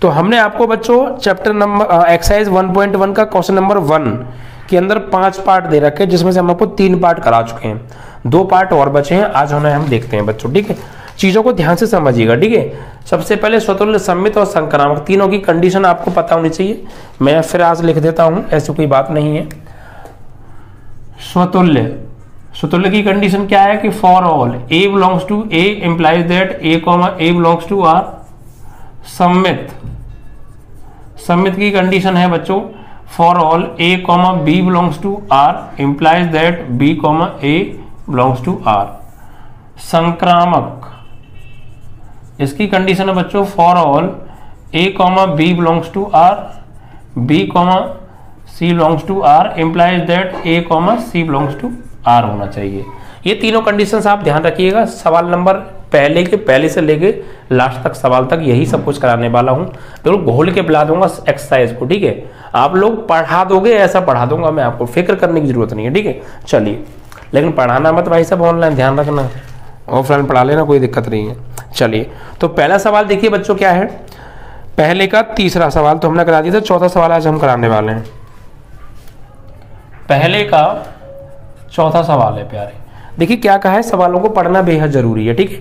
तो हमने आपको बच्चों चैप्टर नंबर एक्सरसाइज 1.1 का क्वेश्चन नंबर 1 के अंदर 5 पार्ट दे रखे हैं, जिसमें से हम आपको 3 पार्ट करा चुके हैं, 2 पार्ट और बचे हैं, आज उन्हें हम देखते हैं बच्चों। ठीक है, चीजों को ध्यान से समझिएगा। ठीक है, सबसे पहले स्वतुल्य, सममित और संक्रामक तीनों की कंडीशन आपको पता होनी चाहिए। मैं फिर आज लिख देता हूं, ऐसी कोई बात नहीं है। स्वतुल्य की कंडीशन क्या है कि for all A belongs to A implies that A belongs to R। सम्मित की कंडीशन है बच्चों for all A B belongs to R implies that B A belongs to R। संक्रामक, इसकी कंडीशन है बच्चों for all A B belongs to R B C belongs to R implies that A C belongs to R होना चाहिए। ये तीनों conditions आप ध्यान रखिएगा। सवाल नंबर पहले से लेके लास्ट तक सवाल तक यही सब कुछ कराने वाला हूँ। बिल्कुल घोल के पिला दूंगा एक्सरसाइज को। ठीक है, आप लोग पढ़ा दोगे, ऐसा पढ़ा दूंगा मैं, आपको फिक्र करने की जरूरत नहीं है। ठीक है, चलिए, लेकिन पढ़ाना मत भाई साहब, ऑनलाइन ध्यान रखना, ऑफलाइन पढ़ा लेना, कोई दिक्कत नहीं है। चलिए, तो पहला सवाल देखिए बच्चों क्या है। पहले का तीसरा सवाल तो हमने करा दिया था, चौथा सवाल आज हम कराने वाले हैं। पहले का चौथा सवाल है प्यारे। देखिए क्या कहा है, सवालों को पढ़ना बेहद जरूरी है। ठीक है,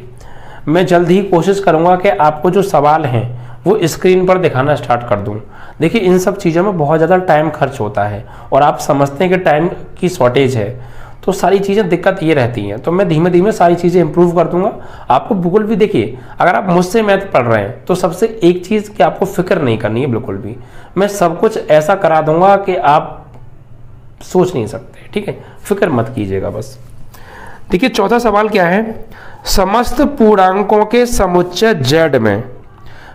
मैं जल्द ही कोशिश करूंगा कि आपको जो सवाल हैं वो स्क्रीन पर दिखाना स्टार्ट कर दूं। देखिए इन सब चीज़ों में बहुत ज़्यादा टाइम खर्च होता है और आप समझते हैं कि टाइम की शॉर्टेज है, तो सारी चीज़ें दिक्कत ये रहती हैं। तो मैं धीमे धीमे सारी चीज़ें इंप्रूव कर दूंगा आपको। बिल्कुल भी देखिए, अगर आप मुझसे मैथ पढ़ रहे हैं तो सबसे एक चीज़ कि आपको फिक्र नहीं करनी है बिल्कुल भी। मैं सब कुछ ऐसा करा दूंगा कि आप सोच नहीं सकते। ठीक है, फिक्र मत कीजिएगा बस। देखिए चौथा सवाल क्या है, समस्त पूर्णांकों के समुच्चय z में,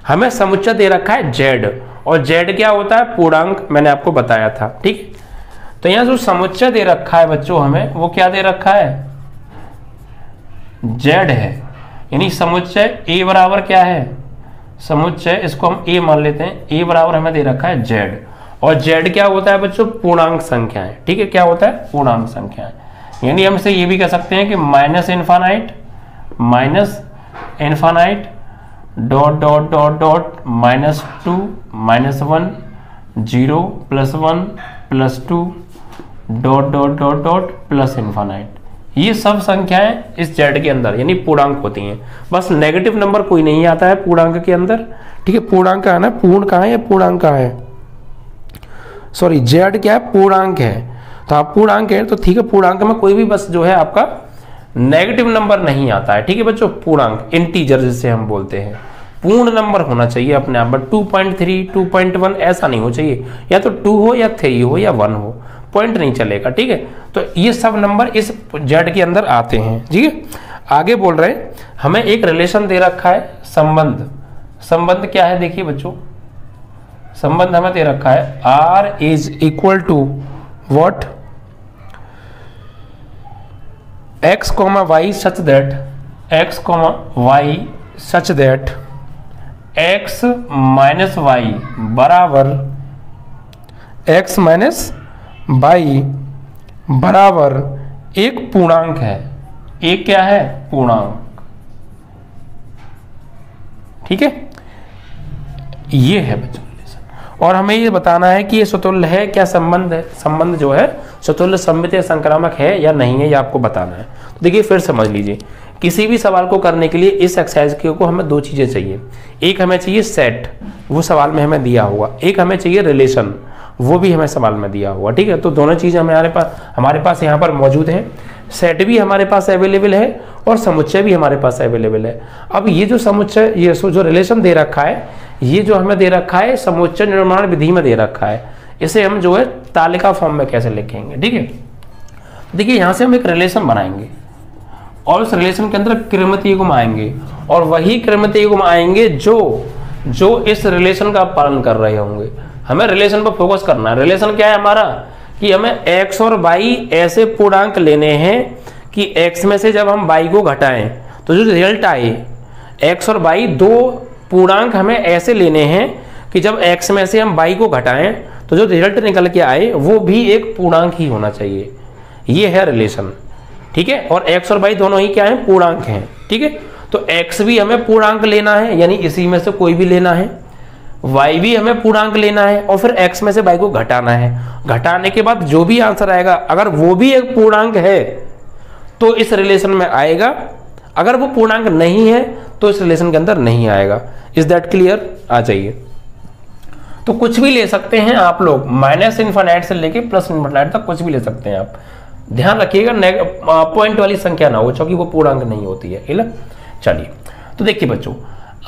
हमें समुच्चय दे रखा है z, और z क्या होता है, पूर्णांक, मैंने आपको बताया था। ठीक है, तो यहां जो समुच्चय दे रखा है बच्चों हमें, वो क्या दे रखा है, z है। यानी समुच्चय a बराबर क्या है, समुच्चय इसको हम a मान लेते हैं, a बराबर हमें दे रखा है z, और z क्या होता है बच्चों, पूर्णांक संख्याएं। ठीक है, क्या होता है, पूर्णांक संख्याएं। यानी हम इसे ये भी कह सकते हैं कि minus infinite dot dot dot dot -2 -1 0 +1 +2 dot dot dot dot plus infinite. ये सब संख्याएं इस z के अंदर यानी पूर्णांक होती हैं। बस नेगेटिव नंबर कोई नहीं आता है पूर्णांक के अंदर। ठीक है, पूर्णांक का है ना, पूर्ण कहाँ है या पूर्णांक कहाँ है, सॉरी z क्या है, पूर्णांक है। तो आप पूर्णांक है तो ठीक है, पूर्णांक में कोई भी बस जो है आपका नेगेटिव नंबर नहीं आता है। ठीक है बच्चों, पूर्णांक इंटीजर जिसे हम बोलते हैं, पूर्ण नंबर होना चाहिए अपने आप में। 2.3 2.1 ऐसा नहीं हो चाहिए, या तो 2 हो या 3 हो या 1 हो, पॉइंट नहीं चलेगा। ठीक है, तो ये सब नंबर इस z के अंदर आते हैं। ठीक है, आगे बोल रहे हैं हमें एक रिलेशन दे रखा है, संबंध क्या है, देखिए बच्चों संबंध हमें दे रखा है r is equal to what, x, y such that x, y such that x minus y बराबर x minus y बराबर एक पूर्णांक है। एक क्या है, पूर्णांक। ठीक है, ये है बच्चों, और हमें ये बताना है कि ये स्वतुल्य है क्या, संबंध है, संबंध जो है स्वतुल्य, सममित या संक्रामक है या नहीं है, ये आपको बताना है। तो देखिए फिर समझ लीजिए, किसी भी सवाल को करने के लिए इस एक्सरसाइज को हमें 2 चीजें चाहिए। एक हमें चाहिए सेट, वो सवाल में हमें दिया होगा, एक हमें चाहिए रिलेशन, वो भी हमें सवाल में दिया होगा। ठीक है, तो दोनों चीजें हमारे पास यहाँ पर मौजूद है। सेट भी हमारे पास अवेलेबल है और समुच्चय भी हमारे पास अवेलेबल है। अब ये जो समुच्चय, ये जो रिलेशन दे रखा है, ये जो हमें दे रखा है समुच्चय निर्माण विधि में दे रखा है, इसे हम जो है तालिका फॉर्म में कैसे लिखेंगे। ठीक है, देखिए यहां से हम एक रिलेशन बनाएंगे और उस रिलेशन के अंदर क्रमितीय गुण आएंगे, और वही क्रमितीय गुण आएंगे जो इस रिलेशन का पालन कर रहे होंगे। हमें रिलेशन पर फोकस करना है। रिलेशन क्या है हमारा, कि हमें x और y ऐसे पूर्णांक लेने हैं कि x में से जब हम y को घटाएं तो जो रिजल्ट आए, x और y 2 पूर्णांक हमें ऐसे लेने हैं कि जब x में से हम y को घटाएं तो जो रिजल्ट निकल के आए वो भी एक पूर्णांक ही होना चाहिए। ये है रिलेशन। ठीक है, और x और y दोनों ही क्या है, पूर्णांक हैं। ठीक है, तो x भी हमें पूर्णांक लेना है, यानी इसी में से कोई भी लेना है, y भी हमें पूर्णांक लेना है और फिर x में से y को घटाना है। घटाने के बाद जो भी आंसर आएगा अगर वो भी एक पूर्णांक है तो इस रिलेशन में आएगा, अगर वो पूर्णांक नहीं है तो इस रिलेशन के अंदर नहीं आएगा। Is that clear? आ जाइए। तो कुछ भी ले सकते हैं आप लोग, माइनस इन्फिनिट से लेके प्लस इन्फिनिट तक कुछ भी ले सकते हैं आप। ध्यान रखिएगा पॉइंट वाली संख्या ना हो, क्योंकि वो पूर्णांक नहीं होती है। ठीक है, चलिए। तो देखिए बच्चों,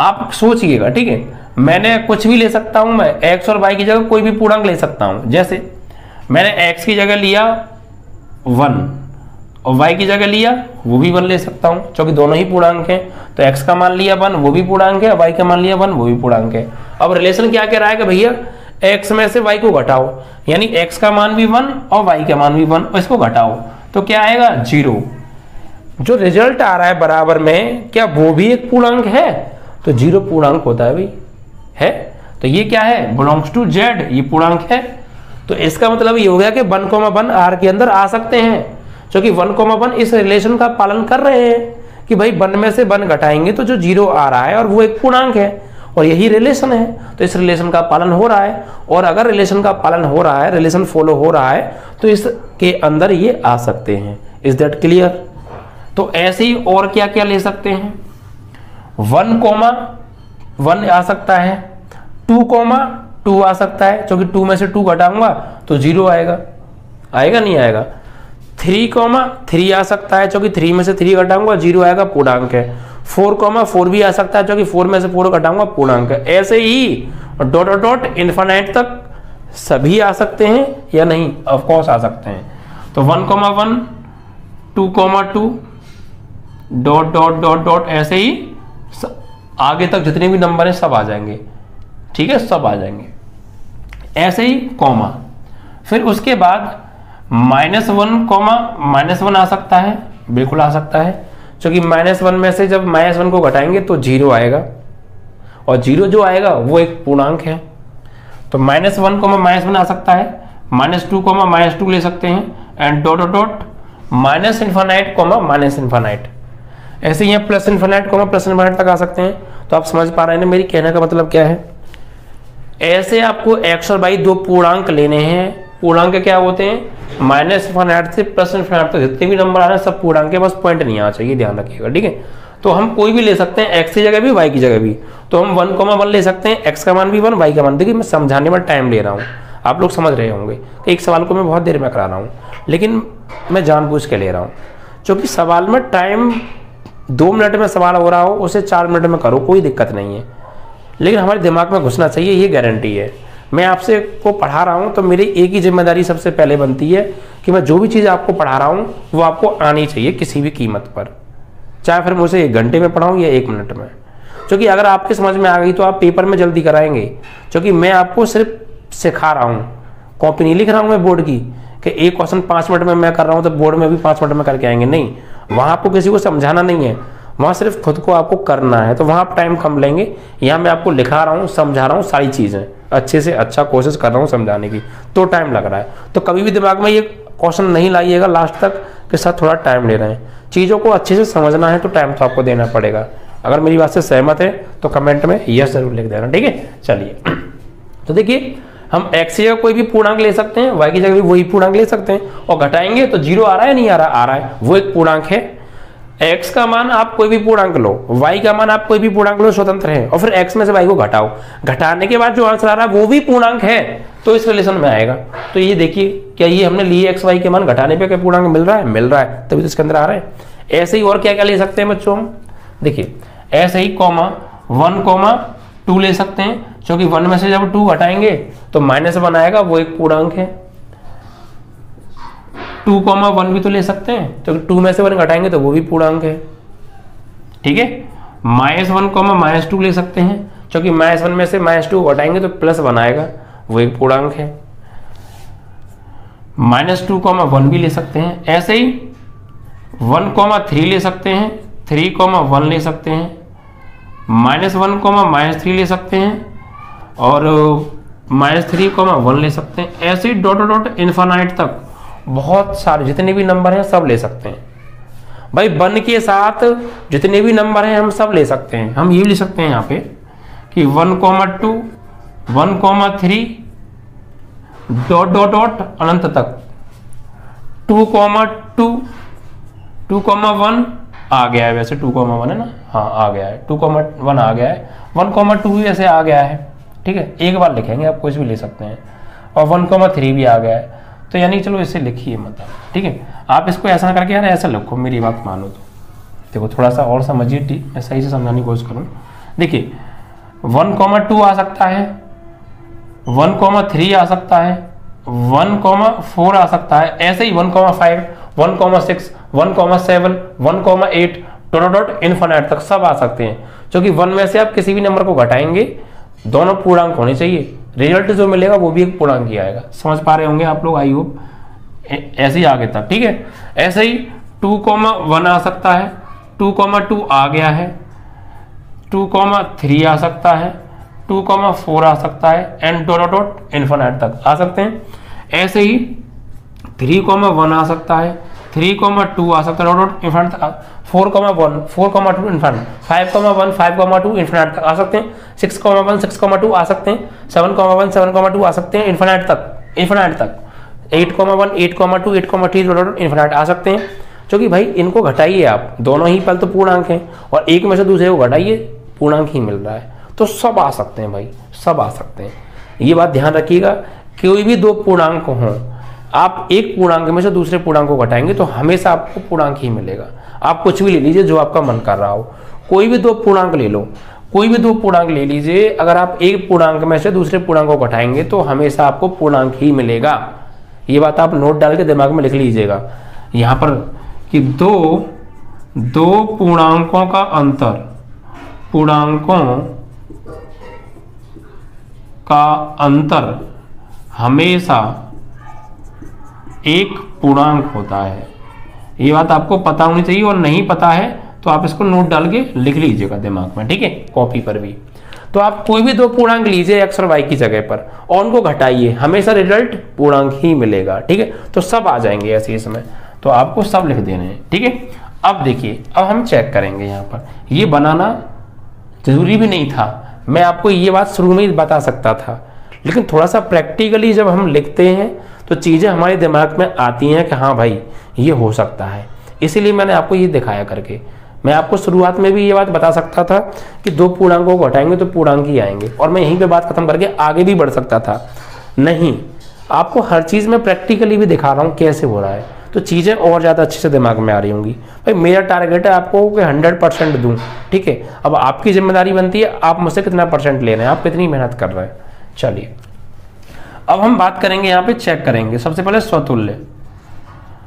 आप सोचिएगा, ठीक है, मैंने कुछ भी ले सकता हूं, मैं x और y की जगह कोई भी पूर्णांक ले सकता हूं। जैसे मैंने x की जगह लिया 1 और y की जगह लिया वो भी 1 ले सकता हूं, क्योंकि दोनों ही पूर्णांक हैं। तो x का मान लिया 1 वो भी पूर्णांक है, y का मान लिया 1 वो भी पूर्णांक है। अब रिलेशन क्या कह रहा है कि भैया x में से y को घटाओ, यानी x का मान भी 1 और y का मान भी 1 और इसको घटाओ तो क्या आएगा 0। जो रिजल्ट आ रहा है बराबर में, क्या वो भी एक पूर्णांक है? तो 0 पूर्णांक होता है भाई, है। तो ये क्या है? बिलोंग्स टू z, ये पूर्णांक है। तो इसका मतलब ये हो गया कि 1,1 R के अंदर आ सकते हैं, क्योंकि 1,1 इस रिलेशन का पालन कर रहे हैं कि भाई 1 में से 1 घटाएंगे तो जो 0 आ रहा है और वो एक पूर्णांक है और यही रिलेशन है। तो इस रिलेशन का पालन हो रहा है, और अगर रिलेशन का पालन हो रहा है, रिलेशन फॉलो हो रहा है, तो इसके अंदर ये आ सकते हैं। Is that clear? तो ऐसे ही और क्या क्या ले सकते हैं? 1,1 आ सकता है, 2,2 आ सकता है, क्योंकि 2 में से 2 घटाऊंगा तो 0 आएगा, आएगा नहीं आएगा। 3,3 आ सकता है, क्योंकि 3 में से 3 घटाऊंगा 0 आएगा, पूर्णांक है। 4,4 भी आ सकता है, क्योंकि 4 में से 4 घटाऊंगा, पूर्णांक है। ऐसे ही डॉट डॉट इन्फिनिट तक सभी आ सकते हैं या नहीं? ऑफ कोर्स आ सकते हैं। तो 1,1 2,2 डॉट डॉट डॉट डॉट ऐसे ही आगे तक जितने भी नंबर हैं सब आ जाएंगे। ठीक है, सब आ जाएंगे। ऐसे ही कॉमा, फिर उसके बाद -1 आ सकता है, बिल्कुल आ सकता है, क्योंकि -1 में से जब -1 को घटाएंगे तो 0 आएगा, और 0 जो आएगा वो एक पूर्णांक है। तो -1 -1 आ सकता है, -2 -2 ले सकते हैं, and dot dot minus infinite. ऐसे ही प्लस इन्फिनिट तक आ सकते हैं। तो आप समझ पा रहे हैं ना मेरी कहने का मतलब क्या है? ऐसे आपको x और y दो पूर्णांक लेने हैं। पूर्णांक क्या होते हैं? -इन्फिनिट से प्लस इन्फिनिट तक जितने भी नंबर आ रहे हैं सब पूर्णांक के, बस पॉइंट नहीं आना चाहिए, ध्यान रखिएगा। ठीक है, तो हम कोई भी ले सकते हैं, x की जगह भी y की जगह भी। तो हम 1,1 ले सकते हैं, x का मान भी 1 y का मान। देखिए मैं समझाने में टाइम ले रहा हूँ, आप लोग समझ रहे होंगे कि एक सवाल को मैं बहुत देर में करा रहा हूँ, लेकिन मैं जानबूझ के ले रहा हूँ, क्योंकि सवाल में टाइम 2 मिनट में सवाल हो रहा हो उसे 4 मिनट में करो, कोई दिक्कत नहीं है, लेकिन हमारे दिमाग में घुसना चाहिए, ये गारंटी है। मैं आपसे को पढ़ा रहा हूँ तो मेरी एक ही जिम्मेदारी सबसे पहले बनती है कि मैं जो भी चीज़ आपको पढ़ा रहा हूँ वो आपको आनी चाहिए किसी भी कीमत पर, चाहे फिर मुझे 1 घंटे में पढ़ाऊँ या 1 मिनट में। क्योंकि अगर आपके समझ में आ गई तो आप पेपर में जल्दी कराएंगे, क्योंकि मैं आपको सिर्फ सिखा रहा हूँ, कॉपी नहीं लिख रहा हूँ मैं बोर्ड की कि एक क्वेश्चन 5 मिनट में मैं कर रहा हूँ तो बोर्ड में भी 5 मिनट में करके आएंगे। नहीं, वहाँ आपको किसी को समझाना नहीं है, वहाँ सिर्फ खुद को आपको करना है, तो वहाँ आप टाइम कम लेंगे। यहाँ मैं आपको लिखा रहा हूँ, समझा रहा हूँ, सारी चीज़ें अच्छे से अच्छा कोशिश कर रहा हूँ समझाने की, तो टाइम लग रहा है। तो कभी भी दिमाग में ये क्वेश्चन नहीं लाइएगा लास्ट तक कि सर थोड़ा टाइम ले रहे हैं। चीज़ों को अच्छे से समझना है तो टाइम तो आपको देना पड़ेगा। अगर मेरी बात से सहमत है तो कमेंट में यस जरूर लिख देना, ठीक है। चलिए, तो देखिए हम x की जगह कोई भी पूर्णांक ले सकते हैं, y की जगह भी वही पूर्णांक ले सकते हैं, और घटाएंगे तो 0 आ रहा है नहीं आ रहा? आ रहा है, वो एक पूर्णांक है। x का मान आप कोई भी पूर्णांक लो, y का मान आप कोई भी पूर्णांक लो, स्वतंत्र है, और फिर x में से y को घटाओ, घटाने के बाद जो आंसर आ रहा है वो भी पूर्णांक है, तो इस रिलेशन में आएगा। तो ये देखिए, क्या ये हमने लिए x y के मान घटाने पे क्या पूर्णांक मिल रहा है? मिल रहा है, तभी तो इसके अंदर आ रहे हैं। ऐसे ही और क्या क्या ले सकते हैं बच्चों हम? देखिए ऐसे ही 1,2 ले सकते हैं, क्योंकि 1 में से जब 2 घटाएंगे तो -1 आएगा, वो एक पूर्णांक है। 2,1 भी तो ले सकते हैं, क्योंकि 2 में से 1 घटाएंगे तो वो भी पूर्णांक है। ठीक है, -1, -2 ले सकते हैं, क्योंकि -1 में से -2 घटाएंगे तो +1 आएगा, वो एक पूर्णांक है। -2,1 भी ले सकते हैं। ऐसे ही 1,3 ले सकते हैं, 3,1 ले सकते हैं, -1, -3 ले सकते हैं, और -3,1 ले सकते हैं। ऐसे डॉट डॉट इन्फिनिट तक बहुत सारे जितने भी नंबर हैं सब ले सकते हैं भाई। 1 के साथ जितने भी नंबर हैं हम सब ले सकते हैं। हम ये ले सकते हैं यहाँ पे कि 1,2 1,3 डॉट डॉट डॉट अनंत तक, 2,2 2,1 आ गया है, वैसे 2,1 है ना, हाँ आ गया है, 2,1 आ गया है, 1,2 भी ऐसे आ गया है, ठीक है, एक बार लिखेंगे, आप कुछ भी ले सकते हैं, और 1,3 भी आ गया है, तो यानी चलो इसे लिखिए मतलब, ठीक है, आप इसको ऐसा करके यार ऐसा लिखो, मेरी बात मानो तो देखो थोड़ा सा और समझिए, मैं सही से समझाने की कोशिश करूँ। देखिए 1,2 आ सकता है, 1,3 आ सकता है, 1,4 आ सकता है, ऐसे ही 1,5, 1,6, 1,7, 1,8 डॉट डॉट इन्फिनिट तक सब आ सकते हैं, क्योंकि 1 में से आप किसी भी नंबर को घटाएंगे दोनों पूर्णांक होने चाहिए, रिजल्ट जो मिलेगा वो भी एक पूर्णांक ही आएगा। समझ पा रहे होंगे आप लोग, आई होप। ऐसे ही आगे तक, ठीक है, ऐसे ही 2,1 आ सकता है, 2,2 आ गया है, 2,3 आ सकता है, 2,4 आ सकता है, एंड डॉट डॉट इन्फिनिट तक आ सकते हैं। ऐसे ही 3,1 आ सकता है, 3,2 आ सकता है, डॉट डॉट इन्फिनिट तक, 4,1, 4,2 इन्फिनिट, 5,1, 5,2 इन्फिनिट तक आ सकते हैं, 6,1, 6,2 आ सकते हैं, 7,1, 7,2 आ सकते हैं इन्फिनिट तक, इन्फिनिट तक, 8,1, 8,2, 8,3 डॉट डॉट इन्फिनिट आ सकते हैं। क्योंकि भाई इनको घटाइए आप, दोनों ही पल तो पूर्णांक हैं, और एक में से दूसरे को घटाइए पूर्णांक ही मिल रहा है, तो सब आ सकते हैं भाई, सब आ सकते हैं। ये बात ध्यान रखिएगा, कोई भी दो पूर्णांक हों, आप एक पूर्णांक में से दूसरे पूर्णांक को घटाएंगे तो हमेशा आपको पूर्णांक ही मिलेगा। आप कुछ भी ले लीजिए जो आपका मन कर रहा हो, कोई भी दो पूर्णांक ले लो, कोई भी दो पूर्णांक ले लीजिए, अगर आप एक पूर्णांक में से दूसरे पूर्णांक को घटाएंगे तो हमेशा आपको पूर्णांक ही मिलेगा। ये बात आप नोट डाल के दिमाग में लिख लीजिएगा यहाँ पर कि दो पूर्णांकों का अंतर, पूर्णांकों का अंतर हमेशा एक पूर्णांक होता है। ये बात आपको पता होनी चाहिए, और नहीं पता है तो आप इसको नोट डाल के लिख लीजिएगा दिमाग में, ठीक है, कॉपी पर भी। तो आप कोई भी दो पूर्णांक लीजिए x और y की जगह पर और उनको घटाइए, हमेशा रिजल्ट पूर्णांक ही मिलेगा, ठीक है। तो सब आ जाएंगे ऐसे इसमें, तो आपको सब लिख देने हैं, ठीक है। अब देखिए, अब हम चेक करेंगे यहाँ पर, ये बनाना जरूरी भी नहीं था, मैं आपको ये बात शुरू में ही बता सकता था, लेकिन थोड़ा सा प्रैक्टिकली जब हम लिखते हैं तो चीज़ें हमारे दिमाग में आती हैं कि हाँ भाई ये हो सकता है, इसीलिए मैंने आपको ये दिखाया करके। मैं आपको शुरुआत में भी ये बात बता सकता था कि दो पूर्णांकों को घटाएंगे तो पूर्णांक ही आएंगे, और मैं यहीं पे बात खत्म करके आगे भी बढ़ सकता था। नहीं, आपको हर चीज़ में प्रैक्टिकली भी दिखा रहा हूँ कैसे हो रहा है, तो चीज़ें और ज़्यादा अच्छे से दिमाग में आ रही होंगी। भाई मेरा टारगेट है आपको कि 100% दूँ, ठीक है। अब आपकी जिम्मेदारी बनती है आप मुझसे कितना % ले रहे हैं, आप कितनी मेहनत कर रहे हैं। चलिए अब हम बात करेंगे, यहाँ पे चेक करेंगे सबसे पहले स्वतुल्य।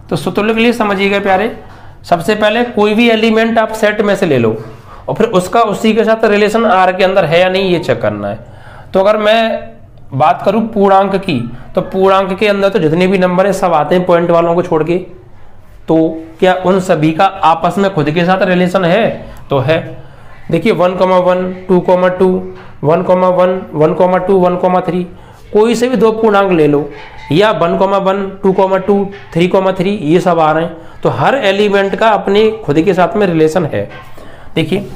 तो स्वतुल्य के लिए समझिएगा प्यारे, सबसे पहले कोई भी एलिमेंट आप सेट में से ले लो और फिर उसका उसी के साथ रिलेशन आर के अंदर है या नहीं ये चेक करना है। तो अगर मैं बात करूं पूर्णांक की, तो पूर्णांक के अंदर तो जितने भी नंबर है सब आते हैं पॉइंट वालों को छोड़ के, तो क्या उन सभी का आपस में खुद के साथ रिलेशन है? तो है। देखिए 1,1, 2,2, 1,1, 1,2, 1,3, कोई से भी दो पूर्णांक ले लो, या 1,1, 2,2, 3,3, ये सब आ रहे हैं, तो हर एलिमेंट का अपने खुद के साथ में रिलेशन है। देखिए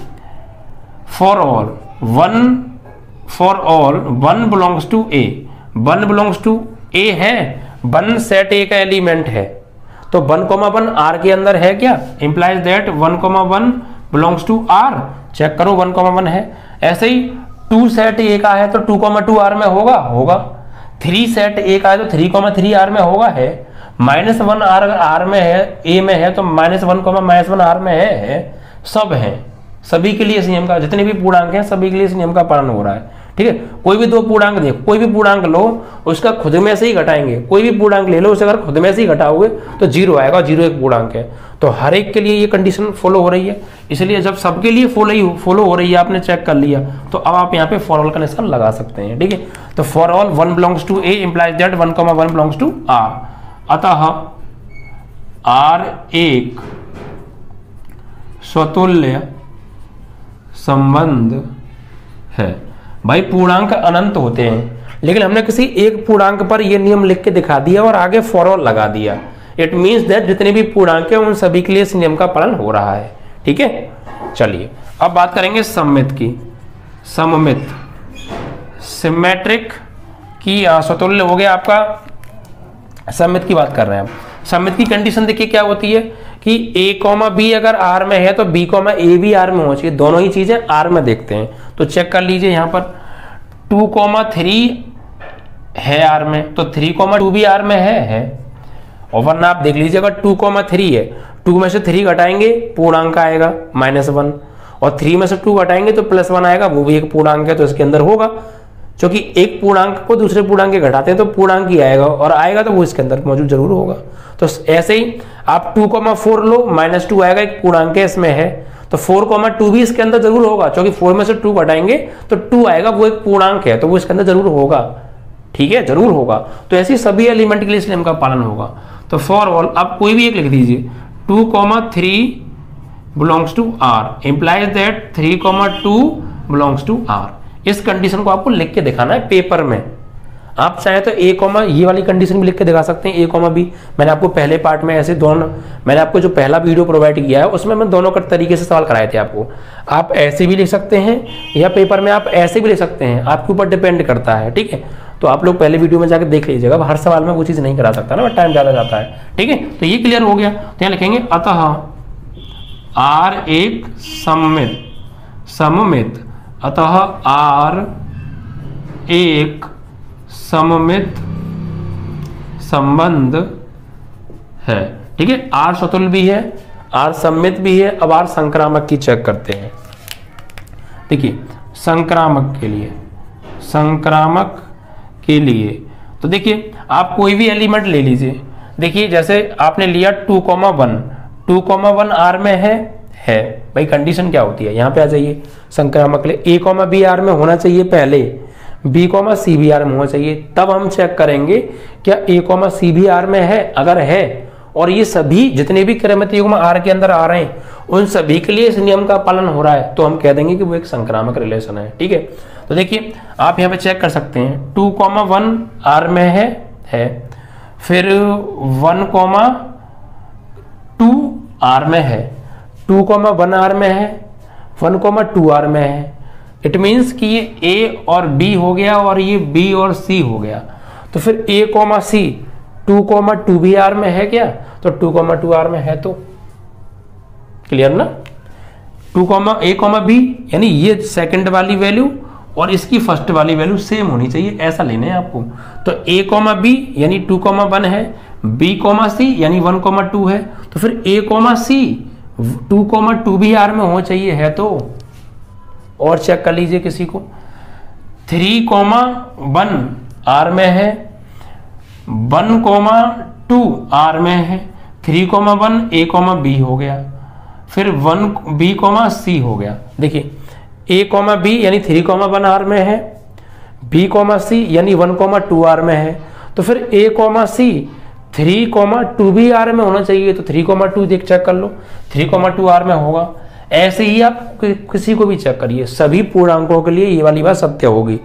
for all 1 belongs to A, 1 belongs to A है, 1 सेट ए का एलिमेंट है, तो 1,1 आर के अंदर है क्या? Implies that 1,1 belongs to R. Check करो 1,1 है। ऐसे ही 2 सेट ए का है तो 2,2 आर में होगा। 3 सेट ए का है तो 3,3 आर में होगा, है। -1 आर में है, ए में है, तो -1 आर में है। सब है, सभी के लिए इस नियम का, जितने भी पूर्णांक हैं सभी के लिए इस नियम का पालन हो रहा है, ठीक है। कोई भी दो पूर्णांक देखो, कोई भी पूर्णांक लो उसका खुद में से ही घटाएंगे, कोई भी पूर्णांक ले लो उसे अगर खुद में से ही घटाओगे तो 0 आएगा, 0 एक पूर्णांक है। तो हर एक के लिए ये कंडीशन फॉलो हो रही है, इसलिए जब सबके लिए फॉलो हो रही है, आपने चेक कर लिया, तो अब आप यहाँ पे फॉर ऑल का निशान लगा सकते हैं, ठीक है। तो for all 1 belongs to A implies that 1,1 belongs to R. अतः आर एक स्वतुल्य संबंध है। भाई पूर्णांक अनंत होते हैं, लेकिन हमने किसी एक पूर्णांक पर यह नियम लिख के दिखा दिया और आगे फॉर ऑल लगा दिया। इट मीन्स दैट जितने भी पूर्णांक हैं उन सभी के लिए इस नियम का पालन हो रहा है, ठीक है। चलिए अब बात करेंगे सममित की। सिमेट्रिक की स्वतुल्य हो गया आपका, सममित की बात कर रहे हैं आप। सममित की कंडीशन देखिए क्या होती है कि a कॉमा बी अगर R में है तो b कॉमा ए भी R में होना चाहिए, दोनों ही चीजें R में देखते हैं। तो चेक कर लीजिए यहाँ पर 2,3 है R में, तो 3,2 भी R में है। और वरना आप देख लीजिए अगर 2,3 है, 2 में से 3 घटाएंगे पूर्णांक आएगा -1, और 3 में से 2 घटाएंगे तो +1 आएगा, वो भी एक पूर्णांक है तो इसके अंदर होगा, क्योंकि एक पूर्णांक को दूसरे पूर्णांक के घटाते हैं तो पूर्णांक ही आएगा, और आएगा तो वो इसके अंदर मौजूद जरूर होगा। तो ऐसे ही आप 2,4 लो, -2 आएगा, एक पूर्णांक इसमें है, तो 4,2 भी इसके अंदर जरूर होगा, क्योंकि 4 में से 2 घटाएंगे तो 2 आएगा, वो एक पूर्णांक है तो वो इसके अंदर जरूर होगा। ठीक है, जरूर होगा। तो ऐसी सभी एलिमेंट के लिए इस नियम का पालन होगा। तो फॉर ऑल आप कोई भी एक लिख दीजिए, 2,3 belongs to R implies that 3,2 belongs to R। इस कंडीशन को आपको लिख के दिखाना है पेपर में। आप चाहे तो ए कॉमा ये वाली कंडीशन भी लिख के दिखा सकते हैं, ए कॉमा बी। मैंने आपको पहले पार्ट में ऐसे दोनों, मैंने आपको जो पहला वीडियो प्रोवाइड किया है उसमें मैं दोनों तरीके से सवाल कराए थे आपको। आप ऐसे भी लिख सकते हैं या पेपर में आप ऐसे भी लिख सकते हैं, आपके ऊपर डिपेंड करता है। ठीक है, तो आप लोग पहले वीडियो में जाकर देख लीजिएगा, हर सवाल में वो चीज़ नहीं करा सकता ना, टाइम ज़्यादा जाता है। ठीक है, तो ये क्लियर हो गया। तो यहाँ लिखेंगे अतः R एक सममित, अतः R एक सममित संबंध है। ठीक है, R स्वतुल्य भी है, R सममित भी है। अब R संक्रामक की चेक करते हैं। देखिए संक्रामक के लिए तो देखिए आप कोई भी एलिमेंट ले लीजिए। देखिए जैसे आपने लिया 2,1, 2,1 R में है भाई। कंडीशन क्या होती है, यहाँ पे आ जाइए। संक्रामक के लिए a, b R में होना चाहिए पहले, b, c भी R में होना चाहिए, तब हम चेक करेंगे क्या a, c भी R में है। अगर है और ये सभी जितने भी क्रमित युग्म R के अंदर आ रहे हैं उन सभी के लिए इस नियम का पालन हो रहा है, तो हम कह देंगे कि वो एक संक्रामक रिलेशन है। ठीक है, तो देखिए आप यहाँ पे चेक कर सकते हैं 2,1 R में है, फिर 1,2 R में है, 2,1 R में है, 1,2 R में है। इट मीन्स कि ये A और B हो गया और ये B और C हो गया। तो फिर A, C 2,2 भी R में है क्या, तो 2,2 R में है। तो क्लियर ना, 2,A, B यानी ये सेकंड वाली वैल्यू और इसकी फर्स्ट वाली वैल्यू सेम होनी चाहिए, ऐसा लेना है आपको। तो A, B यानी 2,1 है, B, C यानी 1,2 है, तो फिर A, C 2,2 भी R में होना चाहिए है। तो और चेक कर लीजिए किसी को, 3,1 R में है, 1,2 R में है, 3,1 A, B हो गया, फिर 1 B, C हो गया। देखिए A, B यानी 3,1 R में है, B, C यानी 1,2 R में है, तो फिर A, C 3,2 भी R में होना चाहिए। तो 3,2 देख चेक कर लो, 3,2 R में होगा। ऐसे ही आप किसी को भी चेक करिए, सभी पूर्णांकों के लिए ये वाली बात सत्य होगी।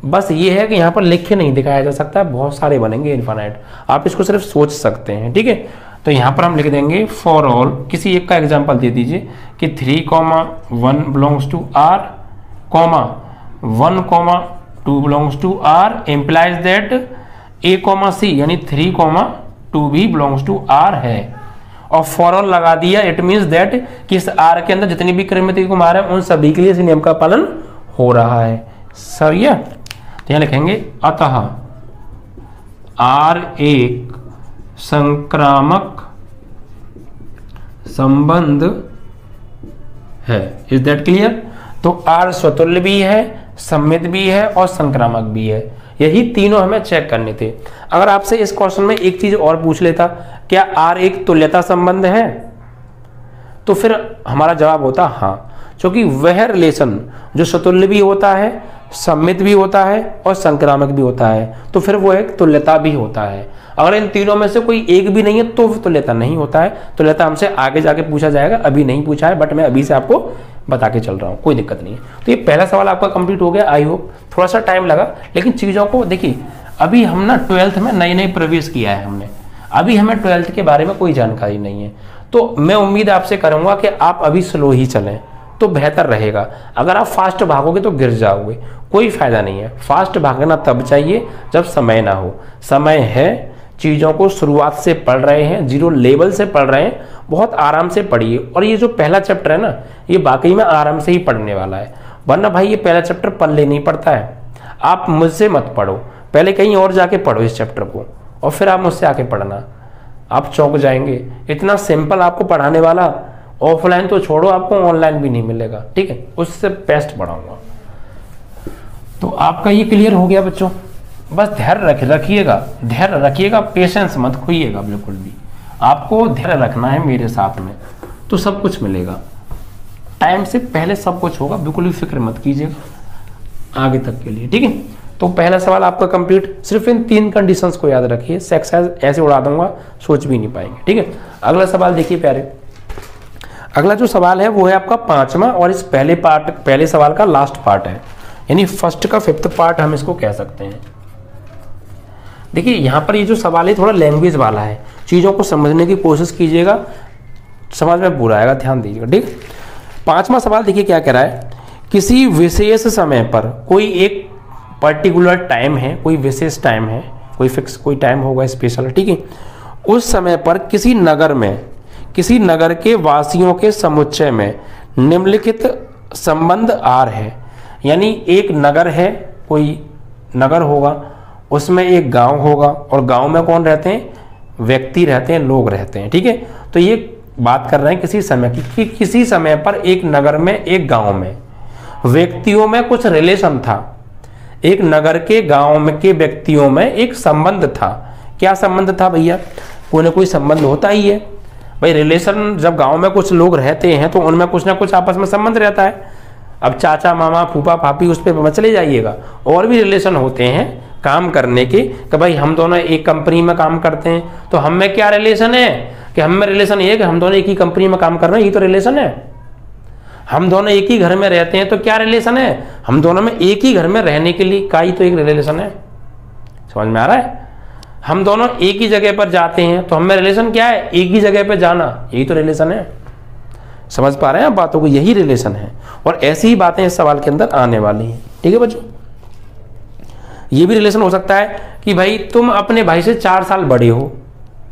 बस ये है कि यहाँ पर लिख के नहीं दिखाया जा सकता, बहुत सारे बनेंगे इनफाइनाइट, आप इसको सिर्फ सोच सकते हैं। ठीक है, तो यहाँ पर हम लिख देंगे फॉर ऑल, किसी एक का एग्जांपल दे दीजिए कि 3,1 belongs to R, 1,2 belongs to R implies that A, C यानी 3,2 भी बिलोंग्स टू R है। और फॉर ऑल लगा दिया, इट मीन्स दैट कि इस R के अंदर जितनी भी क्रमित युग्म आ रहे हैं उन सभी के लिए इस नियम का पालन हो रहा है। सही है, तो यहाँ लिखेंगे अतः R एक संक्रामक संबंध है। Is that clear? तो R स्वतुल्य भी है, सममित भी है और संक्रामक भी है। यही तीनों हमें चेक करने थे। अगर आपसे इस क्वेश्चन में एक चीज और पूछ लेता, क्या R एक तुल्यता संबंध है, तो फिर हमारा जवाब होता हाँ, क्योंकि वह रिलेशन जो स्वतुल्य भी होता है, सममित भी होता है और संक्रामक भी होता है, तो फिर वो एक तुल्यता भी होता है। अगर इन तीनों में से कोई एक भी नहीं है तो तुल्यता नहीं होता है। तुल्यता हमसे आगे जाके पूछा जाएगा, अभी नहीं पूछा है, बट मैं अभी से आपको बता के चल रहा हूँ, कोई दिक्कत नहीं है। तो ये पहला सवाल आपका कंप्लीट हो गया। आई होप थोड़ा सा टाइम लगा, लेकिन चीज़ों को देखिए, अभी हम ना 12th में नए प्रवेश किया है हमने, अभी हमें 12th के बारे में कोई जानकारी नहीं है। तो मैं उम्मीद आपसे करूँगा कि आप अभी स्लो ही चलें, तो बेहतर रहेगा। अगर आप फास्ट भागोगे तो गिर जाओगे, कोई फायदा नहीं है। फास्ट भागना तब चाहिए जब समय ना हो। समय है, चीज़ों को शुरुआत से पढ़ रहे हैं, जीरो लेवल से पढ़ रहे हैं, बहुत आराम से पढ़िए। और ये जो पहला चैप्टर है ना, ये वाकई में आराम से ही पढ़ने वाला है, वरना भाई ये पहला चैप्टर पल्ले नहीं पड़ता है। आप मुझसे मत पढ़ो, पहले कहीं और जाके पढ़ो इस चैप्टर को, और फिर आप मुझसे आके पढ़ना, आप चौंक जाएंगे। इतना सिंपल आपको पढ़ाने वाला ऑफलाइन तो छोड़ो, आपको ऑनलाइन भी नहीं मिलेगा, ठीक है, उससे बेस्ट पढ़ाऊंगा। तो आपका ये क्लियर हो गया बच्चों। बस धैर्य रखिएगा, पेशेंस मत खोइएगा बिल्कुल भी। आपको धैर्य रखना है मेरे साथ में, तो सब कुछ मिलेगा। टाइम से पहले सब कुछ होगा, बिल्कुल भी फिक्र मत कीजिएगा आगे तक के लिए, ठीक है। तो पहला सवाल आपका कंप्लीट। सिर्फ इन 3 कंडीशंस को याद रखिए, एक्सरसाइज ऐसे उड़ा दूंगा, सोच भी नहीं पाएंगे, ठीक है। अगला सवाल देखिए प्यारे। अगला जो सवाल है वो है आपका 5वां, और इस पहले सवाल का लास्ट पार्ट है, यानी फर्स्ट का 5th पार्ट हम इसको कह सकते हैं। देखिए यहाँ पर ये जो सवाल है थोड़ा लैंग्वेज वाला है, चीज़ों को समझने की कोशिश कीजिएगा, समझ में पूरा आएगा, ध्यान दीजिएगा, ठीक। 5वां सवाल देखिए क्या कह रहा है। किसी विशेष समय पर, कोई एक पर्टिकुलर टाइम है, कोई विशेष टाइम है, कोई फिक्स कोई टाइम होगा स्पेशल, ठीक है। उस समय पर किसी नगर के वासियों के समुच्चय में निम्नलिखित संबंध आर है। यानी एक नगर है, कोई नगर होगा, उसमें एक गांव होगा, और गांव में कौन रहते हैं, व्यक्ति रहते हैं, लोग रहते हैं, ठीक है। तो ये बात कर रहे हैं किसी समय की, कि किसी समय पर एक नगर में, एक गांव में व्यक्तियों में कुछ रिलेशन था। एक नगर के गांव में के व्यक्तियों में एक संबंध था। क्या संबंध था भैया, कोई ना कोई संबंध होता ही है भाई। रिलेशन, जब गांव में कुछ लोग रहते हैं तो उनमें कुछ ना कुछ आपस में संबंध रहता है। अब चाचा मामा फूफा फाफी उस पर मत चले जाइएगा, और भी रिलेशन होते हैं काम करने के, कि भाई हम दोनों एक कंपनी में काम करते हैं, तो हम में क्या रिलेशन है, कि हम में रिलेशन ये है कि हम दोनों एक ही कंपनी में काम कर रहे हैं, ये तो रिलेशन है। हम दोनों एक ही घर में रहते हैं, तो क्या रिलेशन है, हम दोनों में एक ही घर में रहने के लिए का ही तो एक रिलेशन है। समझ में आ रहा है। हम दोनों एक ही जगह पर जाते हैं, तो हमें रिलेशन क्या है, एक ही जगह पर जाना, यही तो रिलेशन है। समझ पा रहे हैं आप बातों को, यही रिलेशन है। और ऐसी ही बातें इस सवाल के अंदर आने वाली हैं, ठीक है बच्चों। ये भी रिलेशन हो सकता है कि भाई तुम अपने भाई से 4 साल बड़े हो,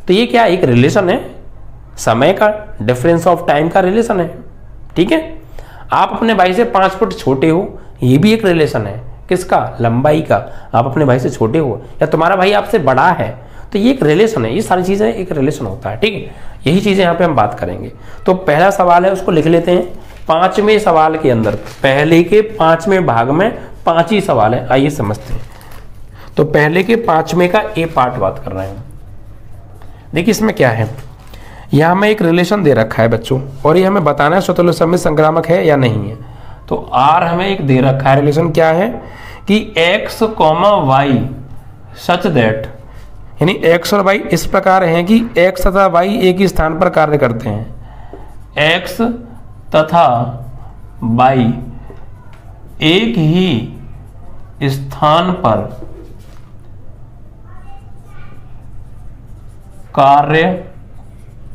तो ये क्या एक रिलेशन है, समय का डिफरेंस ऑफ टाइम का रिलेशन है, ठीक है। आप अपने भाई से 5 फुट छोटे हो, ये भी एक रिलेशन है, किसका, लंबाई का। आप अपने भाई से छोटे हो, या तुम्हारा भाई आपसे बड़ा है, तो ये एक रिलेशन है। ये सारी चीजें एक रिलेशन होता है, ठीक है। यही चीजें यहाँ पे हम बात करेंगे। तो पहला सवाल है, उसको लिख लेते हैं। 5वें सवाल के अंदर, पहले के 5वें भाग में 5 ही सवाल है, आइए समझते हैं। तो पहले के 5वें का ए पार्ट बात कर रहे हैं। देखिए इसमें क्या है, यह हमें एक रिलेशन दे रखा है बच्चों, और ये हमें बताना है स्वतंत्र सम्मित संक्रामक है या नहीं है। तो आर हमें एक दे रखा है, रिलेशन क्या है कि x, y सच दैट, यानी x और y इस प्रकार हैं कि x तथा y एक ही स्थान पर कार्य करते हैं। x तथा y एक ही स्थान पर कार्य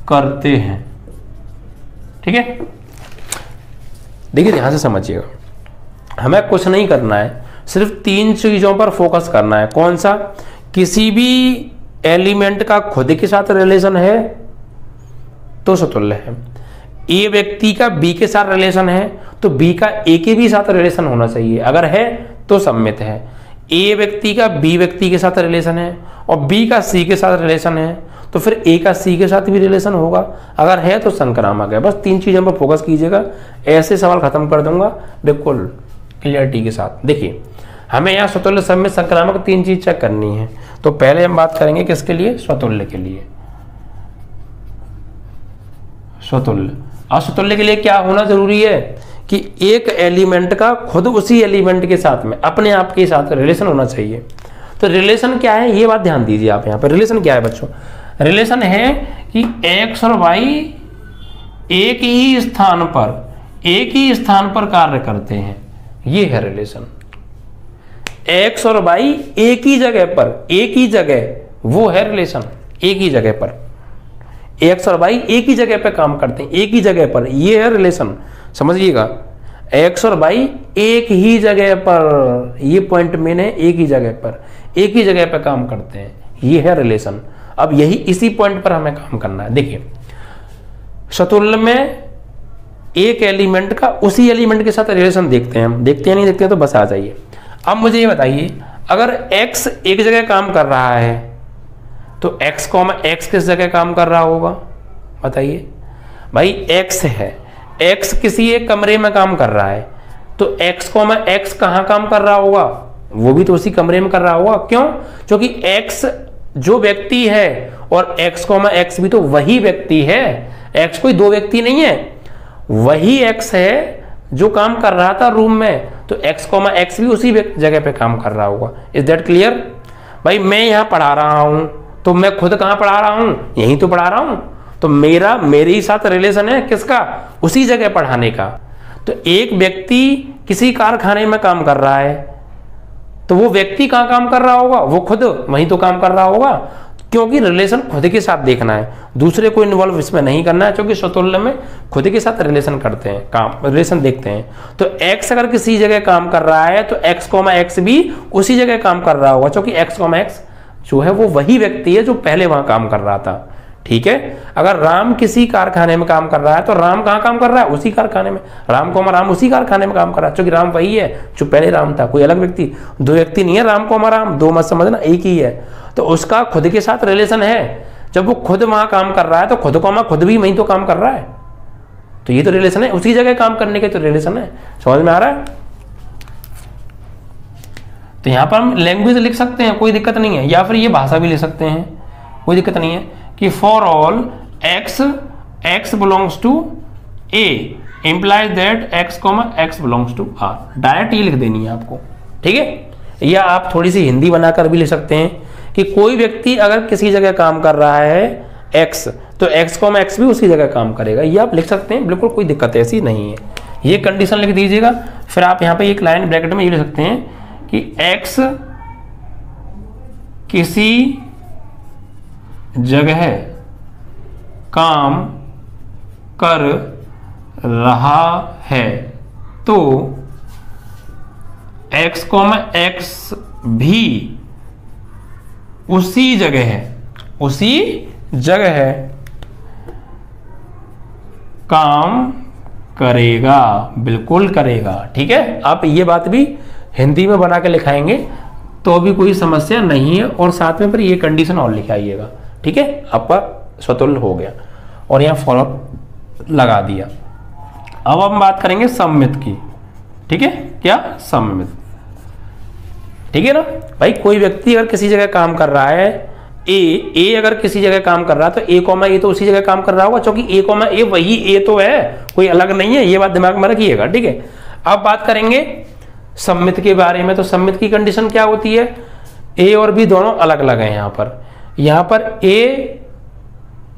करते हैं, ठीक है। देखिए ध्यान से समझिएगा, हमें कुछ नहीं करना है, सिर्फ 3 चीजों पर फोकस करना है। कौन सा, किसी भी एलिमेंट का खुद के साथ रिलेशन है तो समतुल्य है। ए व्यक्ति का बी के साथ रिलेशन है तो बी का ए के भी साथ रिलेशन होना चाहिए, अगर है तो सम्मित है। ए व्यक्ति का बी व्यक्ति के साथ रिलेशन है और बी का सी के साथ रिलेशन है, तो फिर ए का सी के साथ भी रिलेशन होगा, अगर है तो संक्रामक है। बस 3 चीजों पर फोकस कीजिएगा, ऐसे सवाल खत्म कर दूंगा बिल्कुल क्लियरिटी के साथ। देखिए हमें यहाँ स्वतुल्य सम्मित संक्रामक 3 चीज चेक करनी है। तो पहले हम बात करेंगे किसके लिए, स्वतुल्य के लिए। स्वतुल्य, असतुल्य के लिए क्या होना जरूरी है कि एक एलिमेंट का खुद उसी एलिमेंट के साथ में अपने आप के साथ रिलेशन होना चाहिए। तो रिलेशन क्या है, ये बात ध्यान दीजिए आप। यहाँ पर रिलेशन क्या है बच्चों, रिलेशन है कि x और y एक ही स्थान पर कार्य करते हैं, ये है रिलेशन। x और y एक ही जगह, वो है रिलेशन। एक ही जगह पर x और y एक ही जगह पर काम करते हैं, एक ही जगह पर, ये है रिलेशन। समझिएगा, एक्स और वाई एक ही जगह पर, ये पॉइंट मेन है, एक ही जगह पर काम करते हैं, ये है रिलेशन। अब यही इसी पॉइंट पर हमें काम करना है। देखिए शतुल्य में एक एलिमेंट का उसी एलिमेंट के साथ रिलेशन देखते हैं हम, देखते हैं नहीं देखते हैं तो बस आ जाइए। अब मुझे ये बताइए, अगर x एक जगह काम कर रहा है तो x, x किस जगह काम कर रहा होगा बताइए। भाई x है, x किसी एक कमरे में काम कर रहा है, तो x, x कहाँ काम कर रहा होगा, वो भी तो उसी कमरे में कर रहा होगा। क्यों? क्योंकि x जो व्यक्ति है और x, x भी तो वही व्यक्ति है, x कोई दो व्यक्ति नहीं है, वही x है जो काम कर रहा था रूम में, तो x, x भी उसी जगह पे काम कर रहा होगा। Is that clear? भाई मैं यहाँ पढ़ा रहा हूँ तो मैं खुद कहाँ पढ़ा रहा हूँ, यहीं तो पढ़ा रहा हूँ, तो मेरे ही साथ रिलेशन है किसका, उसी जगह पढ़ाने का। तो एक व्यक्ति किसी कारखाने में काम कर रहा है, तो वो व्यक्ति कहाँ काम कर रहा होगा, वो खुद वहीं तो काम कर रहा होगा, क्योंकि रिलेशन खुद के साथ देखना है, दूसरे को इन्वॉल्व इसमें नहीं करना है, क्योंकि स्वतुल्य में खुद के साथ रिलेशन करते हैं, काम रिलेशन देखते हैं। तो x अगर किसी जगह काम कर रहा है तो x, x भी उसी जगह काम कर रहा होगा, क्योंकि x, x जो है वो वही व्यक्ति है जो पहले वहां काम कर रहा था। ठीक है, अगर राम किसी कारखाने में काम कर रहा है तो राम कहाँ काम कर रहा है, उसी कारखाने में, राम उसी कारखाने में काम कर रहा है, क्योंकि राम वही है जो पहले राम था, कोई अलग व्यक्ति, दो व्यक्ति नहीं है राम, दो मत समझना, एक ही है। तो उसका खुद के साथ रिलेशन है, जब वो खुद वहां काम कर रहा है तो खुद भी वहीं तो काम कर रहा है, तो ये तो रिलेशन है, उसी जगह काम करने के तो रिलेशन है। समझ में आ रहा है? तो यहां पर हम लैंग्वेज लिख सकते हैं, कोई दिक्कत नहीं है, या फिर ये भाषा भी ले सकते हैं, कोई दिक्कत नहीं है, कि for all x belongs to a implies that x belongs to r। Direct ये लिख देनी है आपको, ठीक है। या आप थोड़ी सी हिंदी बनाकर भी लिख सकते हैं कि कोई व्यक्ति अगर किसी जगह काम कर रहा है x, तो x, भी उसी जगह काम करेगा, ये आप लिख सकते हैं, बिल्कुल कोई दिक्कत ऐसी नहीं है। ये कंडीशन लिख दीजिएगा। फिर आप यहाँ पे एक लाइन ब्रैकेट में ये लिख सकते हैं कि x किसी जगह काम कर रहा है तो x, x भी उसी जगह काम करेगा, बिल्कुल करेगा। ठीक है, आप ये बात भी हिंदी में बना के लिखाएंगे तो भी कोई समस्या नहीं है, और साथ में फिर ये कंडीशन और लिखाइएगा। ठीक है, आपका स्वतुल्य हो गया और यहाँ फॉलो लगा दिया। अब हम बात करेंगे सममित की। ठीक है, क्या सममित, ठीक है ना भाई। कोई व्यक्ति अगर किसी जगह काम कर रहा है, ए अगर किसी जगह काम कर रहा है तो ए तो उसी जगह काम कर रहा होगा, क्योंकि ए वही ए तो है, कोई अलग नहीं है, ये बात दिमाग में रखिएगा। ठीक है, अब बात करेंगे सममित के बारे में। तो सममित की कंडीशन क्या होती है, ए और बी दोनों अलग अलग हैं। यहाँ पर ए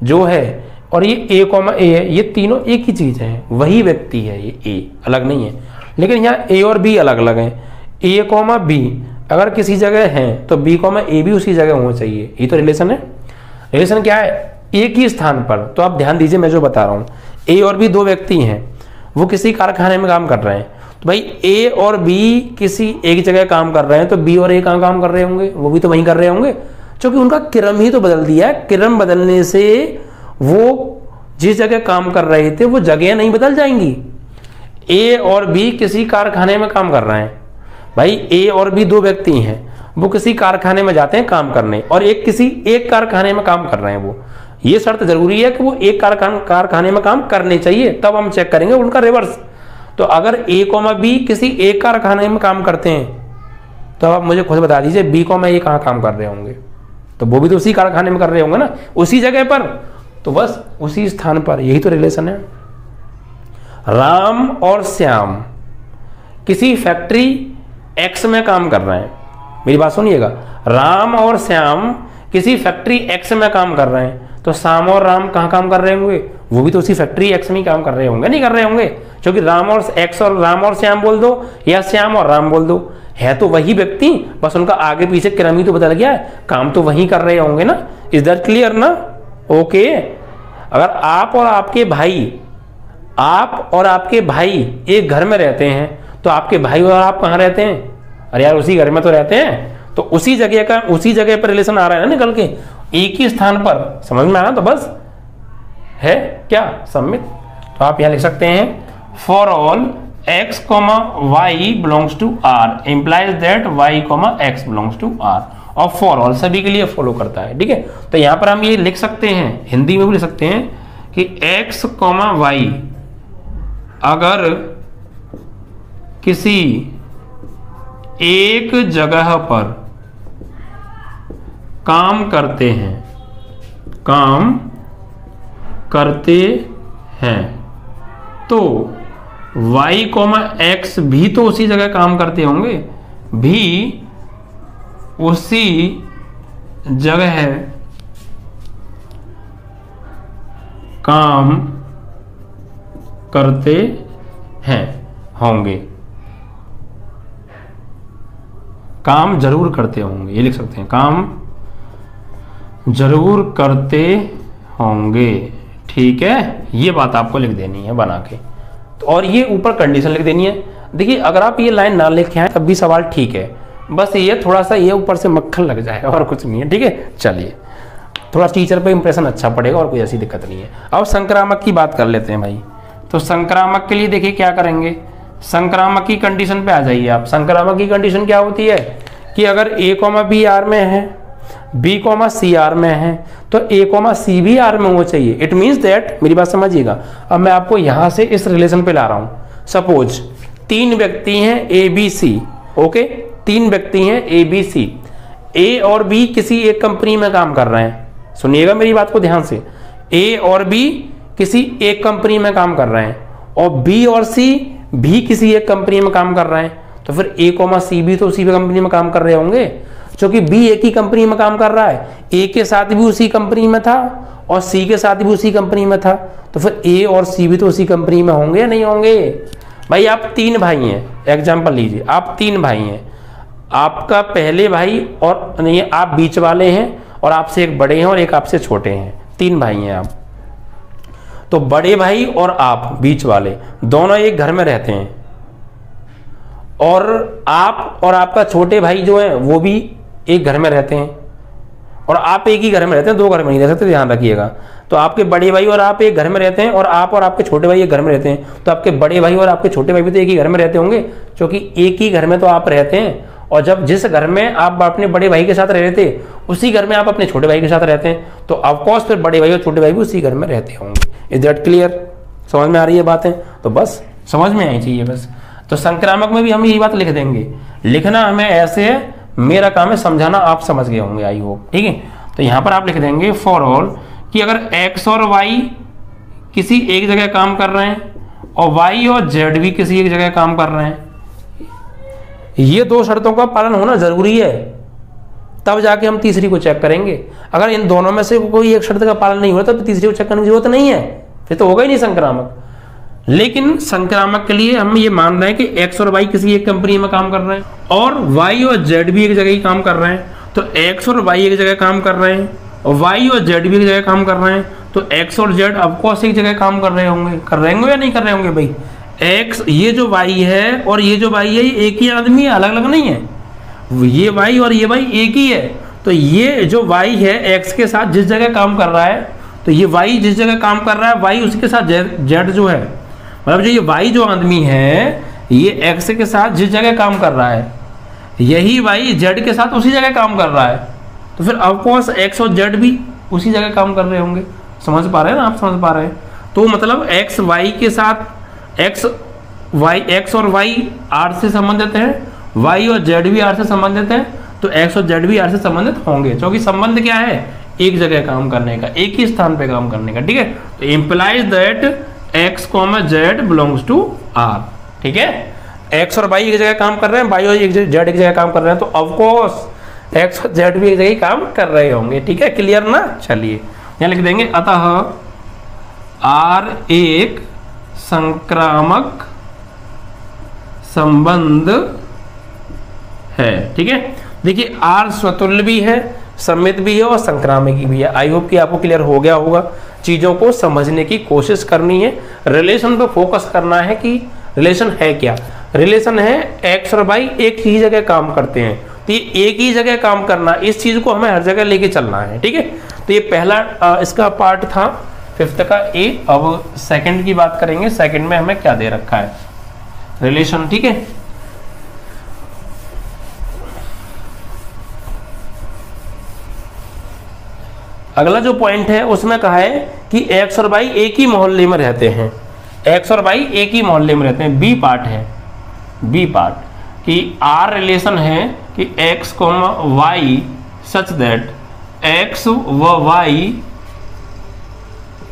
जो है और ये ए है, ये तीनों एक ही चीज है, वही व्यक्ति है, ये ए अलग नहीं है। लेकिन यहाँ ए और बी अलग अलग हैं। ए बी अगर किसी जगह है तो बी ए भी उसी जगह होना चाहिए, ये तो रिलेशन है। रिलेशन क्या है, एक ही स्थान पर। तो आप ध्यान दीजिए मैं जो बता रहा हूँ, ए और बी दो व्यक्ति हैं, वो किसी कारखाने में काम कर रहे हैं, तो भाई ए और बी किसी एक जगह काम कर रहे हैं, तो बी और ए कहाँ काम कर रहे होंगे, वो भी तो वहीं कर रहे होंगे, क्योंकि उनका क्रम ही तो बदल दिया है। क्रम बदलने से वो जिस जगह काम कर रहे थे वो जगह नहीं बदल जाएंगी। ए और बी किसी कारखाने में काम कर रहे हैं, भाई ए और बी दो व्यक्ति हैं, वो किसी कारखाने में जाते हैं काम करने, और एक कारखाने में काम कर रहे हैं। वो ये शर्त जरूरी है कि वो एक कारखाने में काम करने चाहिए, तब हम चेक करेंगे उनका रिवर्स। तो अगर ए बी किसी एक कारखाने में काम करते हैं तो आप मुझे खुद बता दीजिए बी ए कहाँ काम कर रहे होंगे, तो वो भी तो उसी कारखाने में कर रहे होंगे ना, उसी जगह पर, तो बस उसी स्थान पर। यही तो रिलेशन है। राम और श्याम किसी फैक्ट्री एक्स में काम कर रहे हैं, मेरी बात सुनिएगा, राम और श्याम किसी फैक्ट्री एक्स में काम कर रहे हैं, तो श्याम और राम कहाँ काम कर रहे होंगे, वो भी तो उसी फैक्ट्री एक्स में ही काम कर रहे होंगे, नहीं कर रहे होंगे, क्योंकि राम और एक्स और राम और श्याम बोल दो या श्याम और राम बोल दो, है तो वही व्यक्ति, बस उनका आगे पीछे क्रम ही तो बदल गया है, काम तो वही कर रहे होंगे ना। इज दैट क्लियर ना? ओके। अगर आप और आपके भाई आप और आपके भाई एक घर में रहते हैं, तो आपके भाई और आप कहाँ रहते हैं? अरे यार उसी घर में तो रहते हैं, तो उसी जगह पर रिलेशन आ रहा है ना निकल के, एक ही स्थान पर। समझ में आया? तो बस है क्या सम्मित। तो आप यहां लिख सकते हैं for all x, y belongs to r implies that y, x belongs to r, और फॉर ऑल सभी के लिए फॉलो करता है। ठीक है, तो यहां पर हम ये लिख सकते हैं, हिंदी में भी लिख सकते हैं कि x, y अगर किसी एक जगह पर काम करते हैं तो y, x भी तो उसी जगह काम करते होंगे, भी उसी जगह काम करते हैं होंगे, काम जरूर करते होंगे, ये लिख सकते हैं काम जरूर करते होंगे। ठीक है, ये बात आपको लिख देनी है बना के, तो और ये ऊपर कंडीशन लिख देनी है। देखिए अगर आप ये लाइन ना लिखे हैं तब भी सवाल ठीक है, बस ये थोड़ा सा ये ऊपर से मक्खन लग जाए और कुछ नहीं है। ठीक है, चलिए थोड़ा टीचर पे इंप्रेशन अच्छा पड़ेगा और कोई ऐसी दिक्कत नहीं है। अब संक्रामक की बात कर लेते हैं भाई। तो संक्रामक के लिए देखिए क्या करेंगे, संक्रामक की कंडीशन पे आ जाइए आप। संक्रामक की कंडीशन क्या होती है कि अगर a, b r में है, b, c r में है, तो a, c भी r में होना चाहिए। इट मीन्स दैट, मेरी बात समझिएगा, अब मैं आपको यहां से इस रिलेशन पे ला रहा हूं। सपोज 3 व्यक्ति हैं a, b, c, ओके, 3 व्यक्ति हैं a, b, c, a और b किसी एक कंपनी में काम कर रहे हैं। सुनिएगा मेरी बात को ध्यान से, a और b किसी एक कंपनी में काम कर रहे हैं, और b और c भी किसी एक कंपनी में काम कर रहे हैं, तो फिर a, c भी तो उसी कंपनी में काम कर रहे होंगे, क्योंकि b एक ही कंपनी में काम कर रहा है, a के साथ भी उसी कंपनी में था और c के साथ भी उसी कंपनी में था, तो फिर a और c भी तो उसी कंपनी में होंगे या नहीं होंगे? भाई आप 3 भाई हैं, एग्जाम्पल लीजिए, आप 3 भाई हैं, आपका पहले भाई और नहीं, आप बीच वाले हैं और आपसे एक बड़े हैं और एक आपसे छोटे हैं, 3 भाई हैं आप। तो बड़े भाई और आप बीच वाले दोनों एक घर में रहते हैं, और आप और आपका छोटे भाई जो है वो भी एक घर में रहते हैं, और आप एक ही घर में रहते हैं, 2 घर में नहीं रह सकते, ध्यान रखिएगा। तो आपके बड़े भाई और आप एक घर में रहते हैं, और आप और आपके छोटे भाई एक घर में रहते हैं, तो आपके बड़े भाई और आपके छोटे भाई भी तो एक ही घर में रहते होंगे, क्योंकि एक ही घर में तो आप रहते हैं। और जब जिस घर में आप अपने बड़े भाई के साथ रह रहे थे उसी घर में आप अपने छोटे भाई के साथ रहते हैं, तो ऑफकोर्स फिर बड़े भाई और छोटे भाई भी उसी घर में रहते होंगे। Is that clear? समझ में आ रही है बातें? तो बस समझ में आई चाहिए बस। तो संक्रामक में भी हम यही बात लिख देंगे, लिखना हमें ऐसे है, मेरा काम है समझाना, आप समझ गए होंगे आई होप। ठीक है, तो यहां पर आप लिख देंगे फॉर ऑल कि अगर x और y किसी एक जगह काम कर रहे हैं और y और z भी किसी एक जगह काम कर रहे हैं, ये 2 शर्तों का पालन होना जरूरी है, तब जाके हम तीसरी को चेक करेंगे। अगर इन दोनों में से कोई एक शर्त का पालन नहीं हुआ तो तीसरी को चेक करने की जरूरत नहीं है, फिर तो होगा ही नहीं संक्रामक। लेकिन संक्रामक के लिए हम ये मान रहे हैं कि x और y किसी एक कंपनी में काम कर रहे हैं और y और z भी एक जगह ही काम कर रहे हैं, तो x और y एक जगह काम कर रहे हैं और y और z भी एक जगह काम कर रहे हैं, तो x और z ऑफकोर्स एक जगह काम कर रहे होंगे या नहीं कर रहे होंगे भाई? x, ये जो y है और ये जो y है ये एक ही आदमी है, अलग अलग नहीं है, ये y और ये y एक ही है। तो ये जो y है x के साथ जिस जगह काम कर रहा है, तो ये y जिस जगह काम कर रहा है y उसके साथ z जो है, मतलब जो ये y जो आदमी है ये x के साथ जिस जगह काम कर रहा है यही y z के साथ उसी जगह काम कर रहा है, तो फिर ऑफकोर्स x और z भी उसी जगह काम कर रहे होंगे। समझ पा रहे हैं ना आप? समझ पा रहे हैं? तो मतलब x y के साथ x और y r से संबंधित है, y और z भी r से संबंधित है, तो x और z भी r से संबंधित होंगे, क्योंकि संबंध क्या है? एक जगह काम करने का, एक ही स्थान पे काम करने का। ठीक है, तो implies that x, z belongs to r। ठीक है, x और y एक जगह काम कर रहे हैं, y और z एक जगह काम कर रहे हैं, तो ऑफकोर्स x और z भी एक जगह काम कर रहे होंगे। ठीक है, क्लियर ना? चलिए यहाँ लिख देंगे अतः r एक संक्रामक संबंध है। ठीक है, देखिए r स्वतुल्य भी है, सम्मित भी है और संक्रामक भी है। आई होप कि आपको क्लियर हो गया होगा। चीज़ों को समझने की कोशिश करनी है, रिलेशन पे फोकस करना है कि रिलेशन है क्या। रिलेशन है एक्स और वाई एक ही जगह काम करते हैं, तो ये एक ही जगह काम करना, इस चीज़ को हमें हर जगह लेके चलना है, ठीक है। तो ये पहला इसका पार्ट था 5th का ए। अब सेकंड की बात करेंगे, सेकंड में हमें क्या दे रखा है, रिलेशन, ठीक है। अगला जो पॉइंट है उसमें कहा है कि एक्स और वाई एक ही मोहल्ले में रहते हैं, एक्स और वाई एक ही मोहल्ले में रहते हैं। बी पार्ट है, बी पार्ट कि आर रिलेशन है कि X comma Y such that X व वाई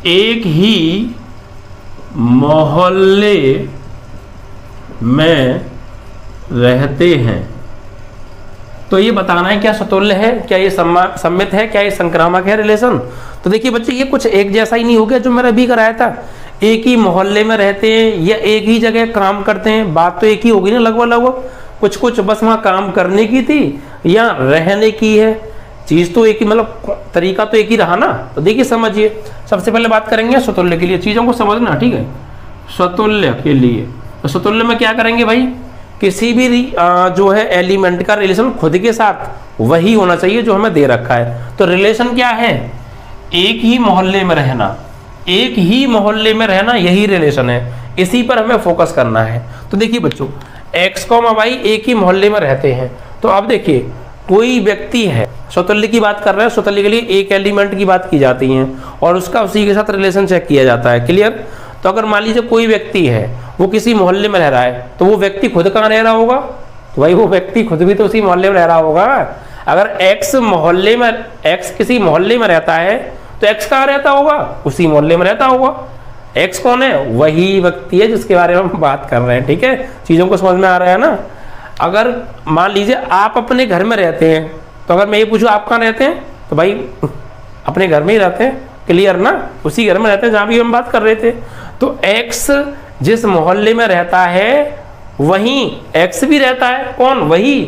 एक ही मोहल्ले में रहते हैं। तो ये बताना है क्या सतुल्य है, क्या ये सम्मित है, क्या ये संक्रामक है रिलेशन। तो देखिए बच्चे ये कुछ एक जैसा ही नहीं हो गया जो मैंने अभी कराया था, एक ही मोहल्ले में रहते हैं या एक ही जगह काम करते हैं, बात तो एक ही होगी ना लगभग लगभग, कुछ कुछ बस वहाँ काम करने की थी या रहने की है, चीज़ तो एक ही, मतलब तरीका तो एक ही रहा ना। तो देखिए समझिए, सबसे पहले बात करेंगे स्वतुल्य के लिए, चीज़ों को समझना, ठीक है। स्वतुल्य के लिए तो स्वतुल्य में क्या करेंगे भाई, किसी भी जो है एलिमेंट का रिलेशन खुद के साथ वही होना चाहिए जो हमें दे रखा है। तो रिलेशन क्या है, एक ही मोहल्ले में रहना, एक ही मोहल्ले में रहना, यही रिलेशन है, इसी पर हमें फोकस करना है। तो देखिए बच्चों एक्स कॉमा वाई एक ही मोहल्ले में रहते हैं। तो अब देखिए कोई व्यक्ति है, स्वतुल्य की बात कर रहे हैं, स्वतुल्य के लिए एक एलिमेंट की बात की जाती है और उसका उसी के साथ रिलेशन चेक किया जाता है, क्लियर। तो अगर मान लीजिए कोई व्यक्ति है वो किसी मोहल्ले में रह रहा है, तो वो व्यक्ति खुद कहाँ रह रहा होगा, तो भाई वो व्यक्ति खुद भी तो उसी मोहल्ले में रह रहा होगा। अगर एक्स मोहल्ले में, एक्स किसी मोहल्ले में रहता है तो एक्स कहाँ रहता होगा, उसी मोहल्ले में रहता होगा। एक्स कौन है, वही व्यक्ति है जिसके बारे में हम बात कर रहे हैं, ठीक है। चीज़ों को समझ में आ रहा है ना। अगर मान लीजिए आप अपने घर में रहते हैं, तो अगर मैं ये पूछूं आप कहाँ रहते हैं, तो भाई अपने घर में ही रहते हैं, क्लियर ना, उसी घर में रहते हैं जहाँ भी हम बात कर रहे थे। तो एक्स जिस मोहल्ले में रहता है वहीं एक्स भी रहता है, कौन, वही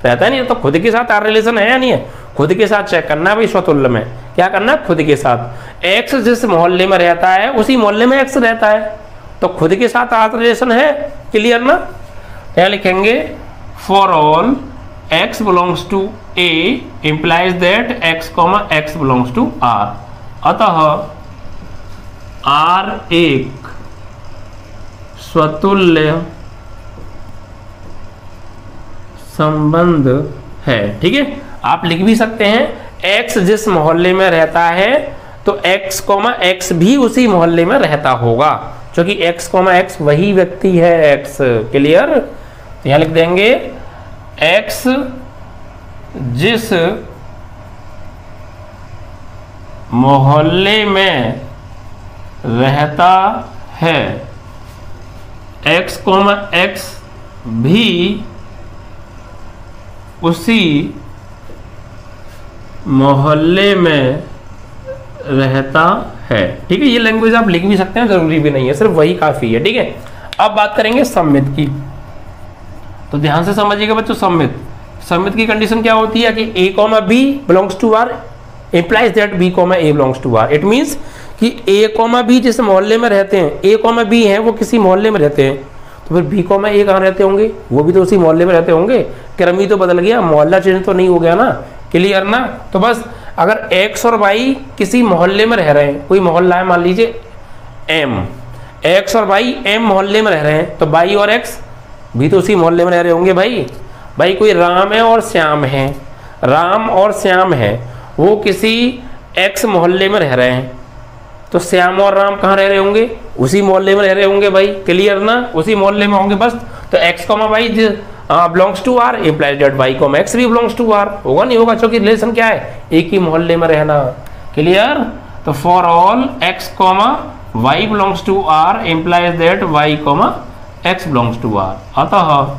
रहता है, नहीं तो खुद के साथ आर रिलेशन है या नहीं है, खुद के साथ चेक करना है भाई। स्वतुल्य में क्या करना है, खुद के साथ, एक्स जिस मोहल्ले में रहता है उसी मोहल्ले में एक्स रहता है, तो खुद के साथ आर रिलेशन है, क्लियर ना। क्या लिखेंगे, for all X belongs to A implies that X comma X belongs to R. अतः आर एक स्वतुल्य संबंध है, ठीक है। आप लिख भी सकते हैं एक्स जिस मोहल्ले में रहता है तो एक्स कॉमा एक्स भी उसी मोहल्ले में रहता होगा, क्योंकि एक्स कॉमा एक्स वही व्यक्ति है, एक्स, क्लियर। तो यहां लिख देंगे एक्स जिस मोहल्ले में रहता है एक्स कॉमा एक्स भी उसी मोहल्ले में रहता है, ठीक है। ये लैंग्वेज आप लिख भी सकते हैं, जरूरी भी नहीं है, सिर्फ वही काफी है, ठीक है। अब बात करेंगे सम्मित की, तो ध्यान से समझिएगा बच्चों। सम्मित की कंडीशन क्या होती है कि A comma B belongs to R implies that b comma a belongs to r। It means कि a कॉमा b जिस मोहल्ले में रहते हैं, a कॉमा b है वो किसी मोहल्ले में रहते हैं, तो फिर b कॉमा a कहाँ रहते होंगे, वो भी तो उसी मोहल्ले में रहते होंगे। क्रम ही तो बदल गया, मोहल्ला चेंज तो नहीं हो गया ना, क्लियर ना। तो बस अगर x और y किसी मोहल्ले में रह रहे हैं, कोई मोहल्ला है मान लीजिए m, x और y m मोहल्ले में रह रहे हैं, तो y और x भी तो उसी मोहल्ले में रह रहे होंगे भाई। कोई राम है और श्याम है, राम और श्याम है, वो किसी एक्स मोहल्ले में रह रहे हैं, तो श्याम और राम कहाँ रह रहे होंगे, उसी मोहल्ले में रह रहे होंगे भाई, क्लियर ना, उसी मोहल्ले में होंगे बस। तो X comma Y belongs to R implies that Y comma X भी बिलोंग्स टू आर, होगा नहीं होगा, क्योंकि रिलेशन क्या है, एक ही मोहल्ले में रहना, क्लियर। तो for all X comma Y belongs to R implies that Y comma X belongs to R. अतः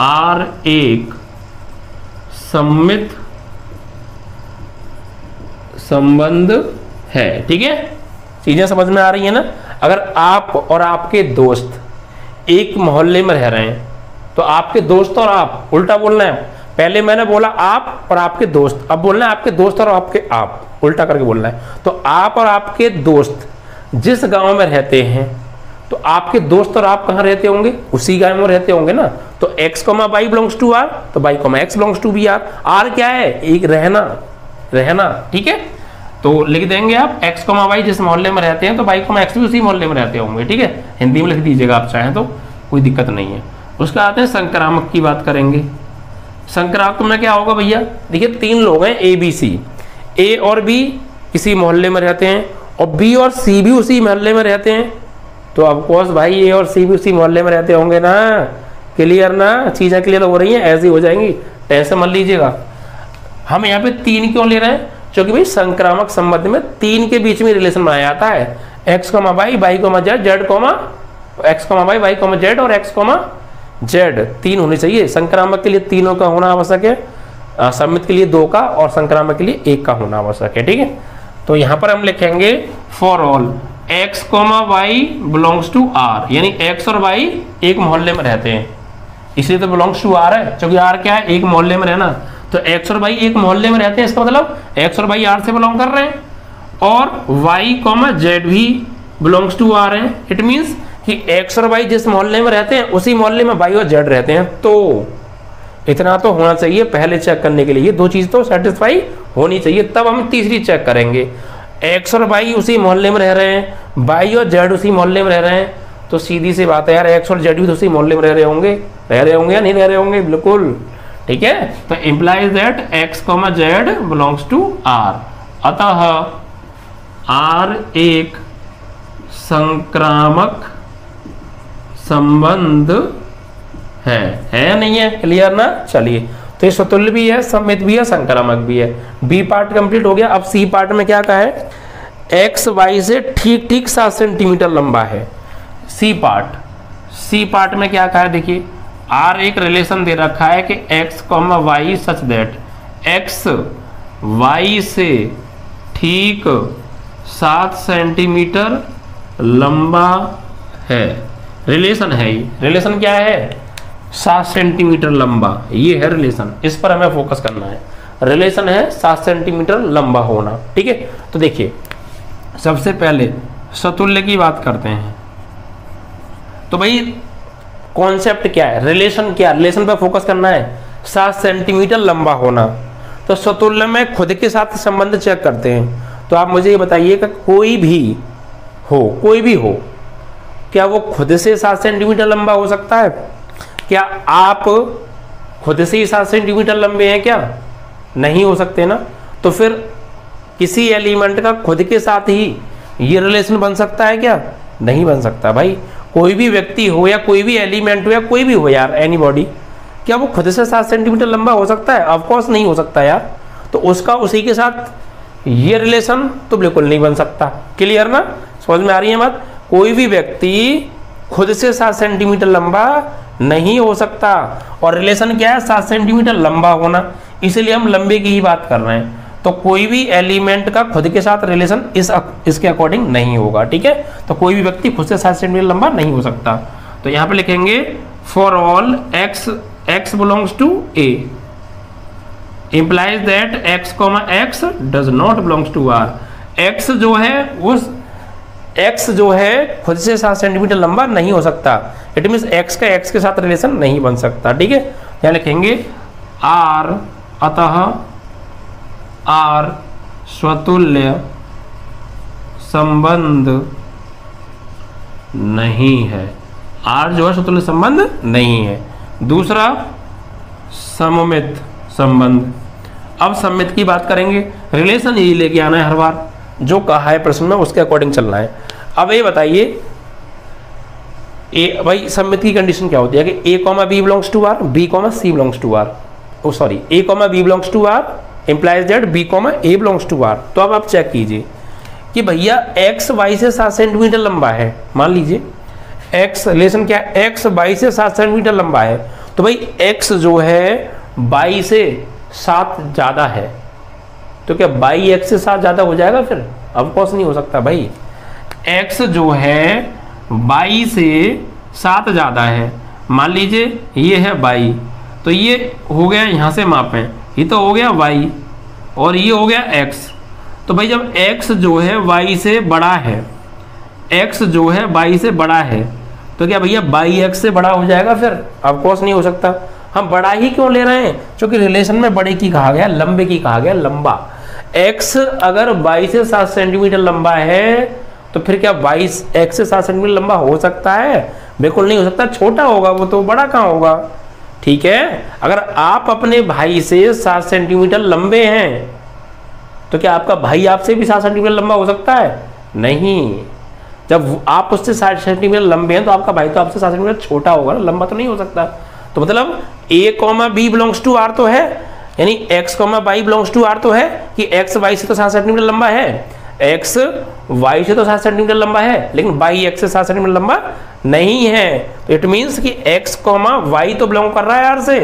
आर एक सम्मित संबंध है, ठीक है। चीजें समझ में आ रही है ना। अगर आप और आपके दोस्त एक मोहल्ले में रह रहे हैं, तो आपके दोस्त और आप, उल्टा बोलना है, पहले मैंने बोला आप और आपके दोस्त, अब बोलना है आपके दोस्त और आपके आप, उल्टा करके बोलना है। तो आप और आपके दोस्त जिस गांव में रहते हैं, तो आपके दोस्त और आप कहाँ रहते होंगे, उसी गांव में रहते होंगे ना। तो x, y belongs to r, तो y, x belongs to B. r क्या है, एक रहना, रहना, ठीक है। तो लिख देंगे आप x, y जिस मोहल्ले में रहते हैं, तो y, x भी उसी मोहल्ले में रहते होंगे, ठीक है। हिंदी में लिख दीजिएगा आप चाहें तो, कोई दिक्कत नहीं है। उसका आते हैं संक्रामक की बात करेंगे। संक्रामक में क्या होगा भैया, देखिए 3 लोग हैं A, B, C। A और B किसी मोहल्ले में रहते हैं और B और C भी उसी मोहल्ले में रहते हैं, तो ऑफकोर्स भाई A और C भी उसी मोहल्ले में रहते होंगे ना। क्लियर ना, चीज़ें क्लियर हो रही हैं, ऐसी हो जाएंगी, टेंशन मत लीजिएगा। हम यहाँ पे 3 क्यों ले रहे हैं, क्योंकि भाई संक्रामक संबंध में 3 के बीच में रिलेशन बनाया जाता है। x, y, y, z, z, x, y, y, z और x, z 3 होने चाहिए। संक्रामक के लिए 3 का होना आवश्यक है, सम्मित के लिए 2 का और संक्रामक के लिए 1 का होना आवश्यक है, ठीक है। तो यहाँ पर हम लिखेंगे for all x, y belongs to r, यानी x और y एक मोहल्ले में रहते हैं, इसलिए तो बिलोंग्स टू r है, क्योंकि r क्या है, एक मोहल्ले में रहना। तो x और y एक मोहल्ले में रहते हैं, इसका मतलब x और y r से बिलोंग कर रहे हैं, और y, z भी बिलोंग्स टू r है। इट मीन्स कि x और y जिस मोहल्ले में रहते हैं, उसी मोहल्ले में y और z रहते हैं। तो इतना तो होना चाहिए पहले चेक करने के लिए, ये 2 चीज तो सेटिस्फाई होनी चाहिए, तब हम तीसरी चेक करेंगे। x और y उसी मोहल्ले में रह रहे हैं, y और z उसी मोहल्ले में रह रहे हैं, तो सीधी सी बात है यार, x और z भी तो उसी मोहल्ले में रह रहे होंगे या नहीं रह रहे होंगे, बिल्कुल, ठीक है। तो implies that x, z belongs to r, अतः r एक संक्रामक संबंध है या नहीं है, क्लियर ना। चलिए, तो ये स्वतुल्य भी है, सम्मित भी है, संक्रामक भी है। बी पार्ट कंप्लीट हो गया। अब सी पार्ट में क्या कहा है, एक्स वाई से ठीक ठीक 7 सेंटीमीटर लंबा है। सी पार्ट में क्या कहा है, देखिए आर एक रिलेशन दे रखा है कि X, Y such that X Y से ठीक 7 सेंटीमीटर लंबा है। रिलेशन है, ये रिलेशन क्या है, 7 सेंटीमीटर लंबा, ये है रिलेशन, इस पर हमें फोकस करना है। रिलेशन है 7 सेंटीमीटर लंबा होना, ठीक है। तो देखिए सबसे पहले सतुल्य की बात करते हैं। तो भाई कॉन्सेप्ट क्या है, रिलेशन क्या, रिलेशन पर फोकस करना है, 7 सेंटीमीटर लंबा होना। तो सतुल्य में खुद के साथ संबंध चेक करते हैं। तो आप मुझे ये बताइए कि कोई भी हो क्या वो खुद से 7 सेंटीमीटर लंबा हो सकता है? क्या आप खुद से ही 7 सेंटीमीटर लंबे हैं क्या? नहीं हो सकते ना। तो फिर किसी एलिमेंट का खुद के साथ ही ये रिलेशन बन सकता है क्या? नहीं बन सकता भाई। कोई भी व्यक्ति हो या कोई भी एलिमेंट हो या कोई भी हो यार, एनीबॉडी, क्या वो खुद से 7 सेंटीमीटर लंबा हो सकता है? ऑफ कोर्स नहीं हो सकता यार। तो उसका उसी के साथ ये रिलेशन तो बिल्कुल नहीं बन सकता। क्लियर ना, समझ में आ रही है बात? कोई भी व्यक्ति खुद से 7 सेंटीमीटर लंबा नहीं हो सकता। और रिलेशन क्या है? 7 सेंटीमीटर लंबा होना, इसलिए हम लंबे की ही बात कर रहे हैं। तो कोई भी एलिमेंट का खुद के साथ रिलेशन इसके अकॉर्डिंग नहीं होगा, ठीक है। तो कोई भी व्यक्ति खुद से 7 सेंटीमीटर लंबा नहीं हो सकता। तो यहाँ पे लिखेंगे for all x belongs to a implies that x, does not belongs to r। x जो है खुद से 7 सेंटीमीटर लंबा नहीं हो सकता। इट मीन्स x का x के साथ रिलेशन नहीं बन सकता, ठीक है। यहाँ लिखेंगे r, अतः r स्वतुल्य संबंध नहीं है। r जो है स्वतुल्य संबंध नहीं है। दूसरा सममित संबंध। अब सममित की बात करेंगे। रिलेशन यही लेके आना है हर बार, जो कहा है प्रश्न में उसके अकॉर्डिंग चलना है। अब ये बताइए भाई सममित की कंडीशन क्या होती है कि a, b belongs to r, b, c belongs to r। Oh sorry, a, b belongs to r implies that b, a belongs to r। तो अब आप चेक कीजिए कि भैया x y से 7 सेंटीमीटर लंबा है। मान लीजिए x रिलेशन क्या है, x y से 7 सेंटीमीटर लंबा है। तो भाई x जो है y से 7 ज़्यादा है, तो क्या y x से 7 ज़्यादा हो जाएगा? फिर ऑफ कोर्स नहीं हो सकता भाई। x जो है y से 7 ज़्यादा है। मान लीजिए ये है y, तो ये हो गया, यहाँ से मापें, ये तो हो गया y और ये हो गया x। तो भाई जब x जो है y से बड़ा है, x जो है y से बड़ा है, तो क्या भैया y x से बड़ा हो जाएगा? फिर ऑफ कोर्स नहीं हो सकता। हम बड़ा ही क्यों ले रहे हैं? क्योंकि रिलेशन में बड़े की कहा गया, लंबे की कहा गया लंबा। x अगर y से 7 सेंटीमीटर लंबा है तो फिर क्या y x से 7 सेंटीमीटर लंबा हो सकता है? बिल्कुल नहीं हो सकता, छोटा होगा वो तो, बड़ा कहाँ होगा। ठीक है, अगर आप अपने भाई से 7 सेंटीमीटर लंबे हैं तो क्या आपका भाई आपसे भी 7 सेंटीमीटर लंबा हो सकता है? नहीं। जब आप उससे 7 सेंटीमीटर लंबे हैं तो आपका भाई तो आपसे 7 सेंटीमीटर छोटा होगा ना, लंबा तो नहीं हो सकता। तो मतलब a, b belongs to r तो है, यानी x, y belongs to r तो है कि x y से तो 7 सेंटीमीटर लंबा है, x y से तो 7 सेंटीमीटर लंबा है, लेकिन y x से 7 सेंटीमीटर लंबा नहीं है। तो इट मीन्स कि x, y तो बिलोंग कर रहा है r से,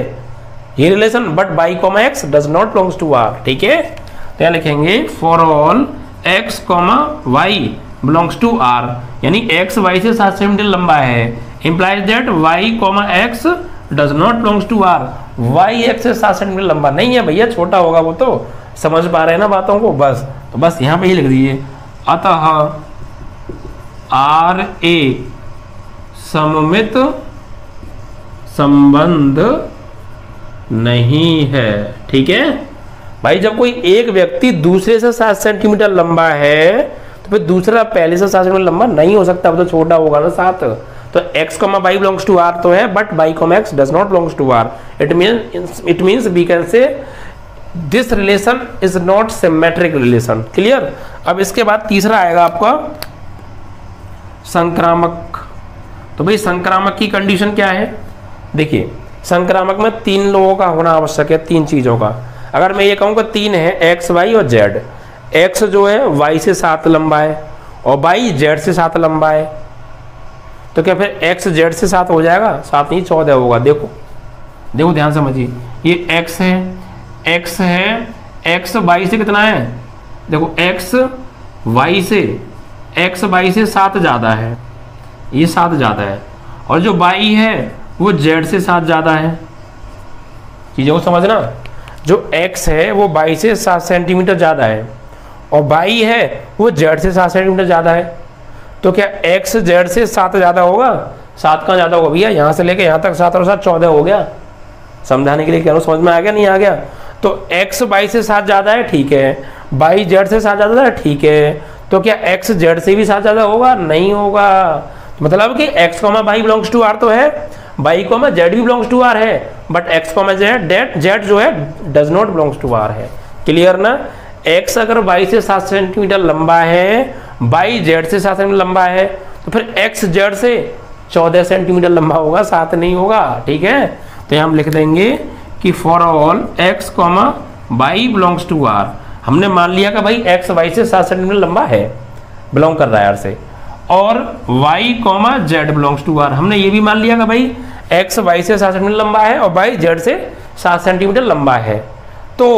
ये relation, but y, x does not belongs to r। ठीक है, तो यहाँ लिखेंगे for all x, y belongs to r, यानी x y से 7 सेंटीमीटर लंबा है, implies that y, x does not belongs to r, y x से 7 सेंटीमीटर लंबा नहीं है भैया, छोटा होगा वो तो। समझ पा रहे हैं ना बातों को? बस, तो बस यहाँ पे ही लिख दीजिए, अतः r एक सममित संबंध नहीं है। ठीक है भाई, जब कोई एक व्यक्ति दूसरे से 7 सेंटीमीटर लंबा है तो फिर दूसरा पहले से 7 सेंटीमीटर लंबा नहीं हो सकता, वो तो छोटा होगा ना 7। तो x, y belongs to r तो है, but y, x does not belongs to r। It means we can say this relation is not symmetric relation. Clear? अब इसके बाद तीसरा आएगा आपका संक्रामक। तो भाई संक्रामक की कंडीशन क्या है? देखिए, संक्रामक में 3 लोगों का होना आवश्यक है, 3 चीजों का। अगर मैं ये कहूँ कि 3 है, x, y और z, x जो है y से 7 लंबा है और y z से 7 लंबा है, तो क्या फिर x z से 7 हो जाएगा? 7 नहीं 14 होगा। देखो देखो ध्यान समझिए, ये x है, x है, x y से कितना है? देखो x y से 7 ज़्यादा है, ये 7 ज़्यादा है, और जो y है वो z से 7 ज़्यादा है। चीज़ों को समझना, जो x है वो y से 7 सेंटीमीटर ज़्यादा है और y है वो z से 7 सेंटीमीटर ज़्यादा है। तो क्या x z से 7 ज़्यादा होगा? 7 कहाँ ज़्यादा होगा भैया? यहाँ से लेके यहाँ तक 7 और 7 14 हो गया। समझाने के लिए कह रहा हूँ, समझ में आ गया नहीं आ गया? तो x y से 7 ज़्यादा है, ठीक है, y z से 7 ज़्यादा है, ठीक है, तो क्या x z से भी 7 ज़्यादा होगा? नहीं होगा। तो मतलब कि x, y belongs to r तो है, y, z भी बिलोंग्स टू r है, बट x, z जो है does not belongs to r है। क्लियर ना? x अगर y से 7 सेंटीमीटर लंबा है, y z से 7 सेंटीमीटर लंबा है, तो फिर x z से 14 सेंटीमीटर लंबा होगा, 7 नहीं होगा। ठीक है, तो यहाँ हम लिख देंगे कि for all x, y belongs to r, हमने मान लिया कि भाई x y से 7 सेंटीमीटर लंबा है, बिलोंग कर रहा है r से, और y, z belongs to r, हमने ये भी मान लिया कि भाई x y से 7 सेंटीमीटर लंबा है और y z से 7 सेंटीमीटर लंबा है। तो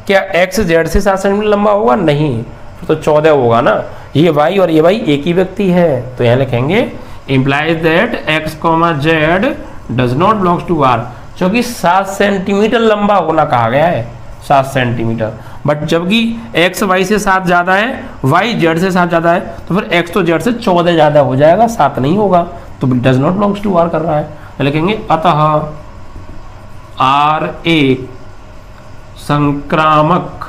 क्या x z से 7 सेंटीमीटर लंबा होगा? नहीं, तो 14 होगा ना। ये y और ये y एक ही व्यक्ति है, तो यहाँ लिखेंगे implies that x, z does not belongs to r, क्योंकि 7 सेंटीमीटर लंबा होना कहा गया है, 7 सेंटीमीटर, बट जबकि x y से 7 ज़्यादा है, y z से 7 ज़्यादा है, तो फिर x तो z से 14 ज़्यादा हो जाएगा, 7 नहीं होगा, तो does not belongs to r कर रहा है। तो लिखेंगे अतः r एक संक्रामक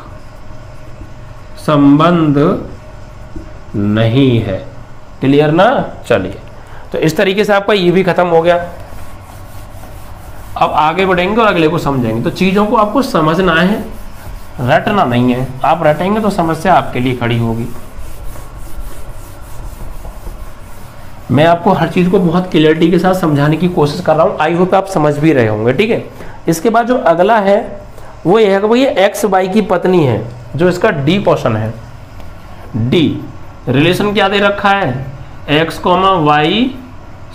संबंध नहीं है। क्लियर ना? चलिए, तो इस तरीके से आपका ये भी खत्म हो गया। अब आगे बढ़ेंगे और अगले को समझेंगे। तो चीज़ों को आपको समझना है, रटना नहीं है। आप रटेंगे तो समस्या आपके लिए खड़ी होगी। मैं आपको हर चीज़ को बहुत क्लियरिटी के साथ समझाने की कोशिश कर रहा हूँ। आई होप आप समझ भी रहे होंगे। ठीक है, इसके बाद जो अगला है वो ये है कि भाई ये एक्स वाई की पत्नी है, जो इसका डी पोर्शन है। डी रिलेशन क्या दे रखा है? X comma Y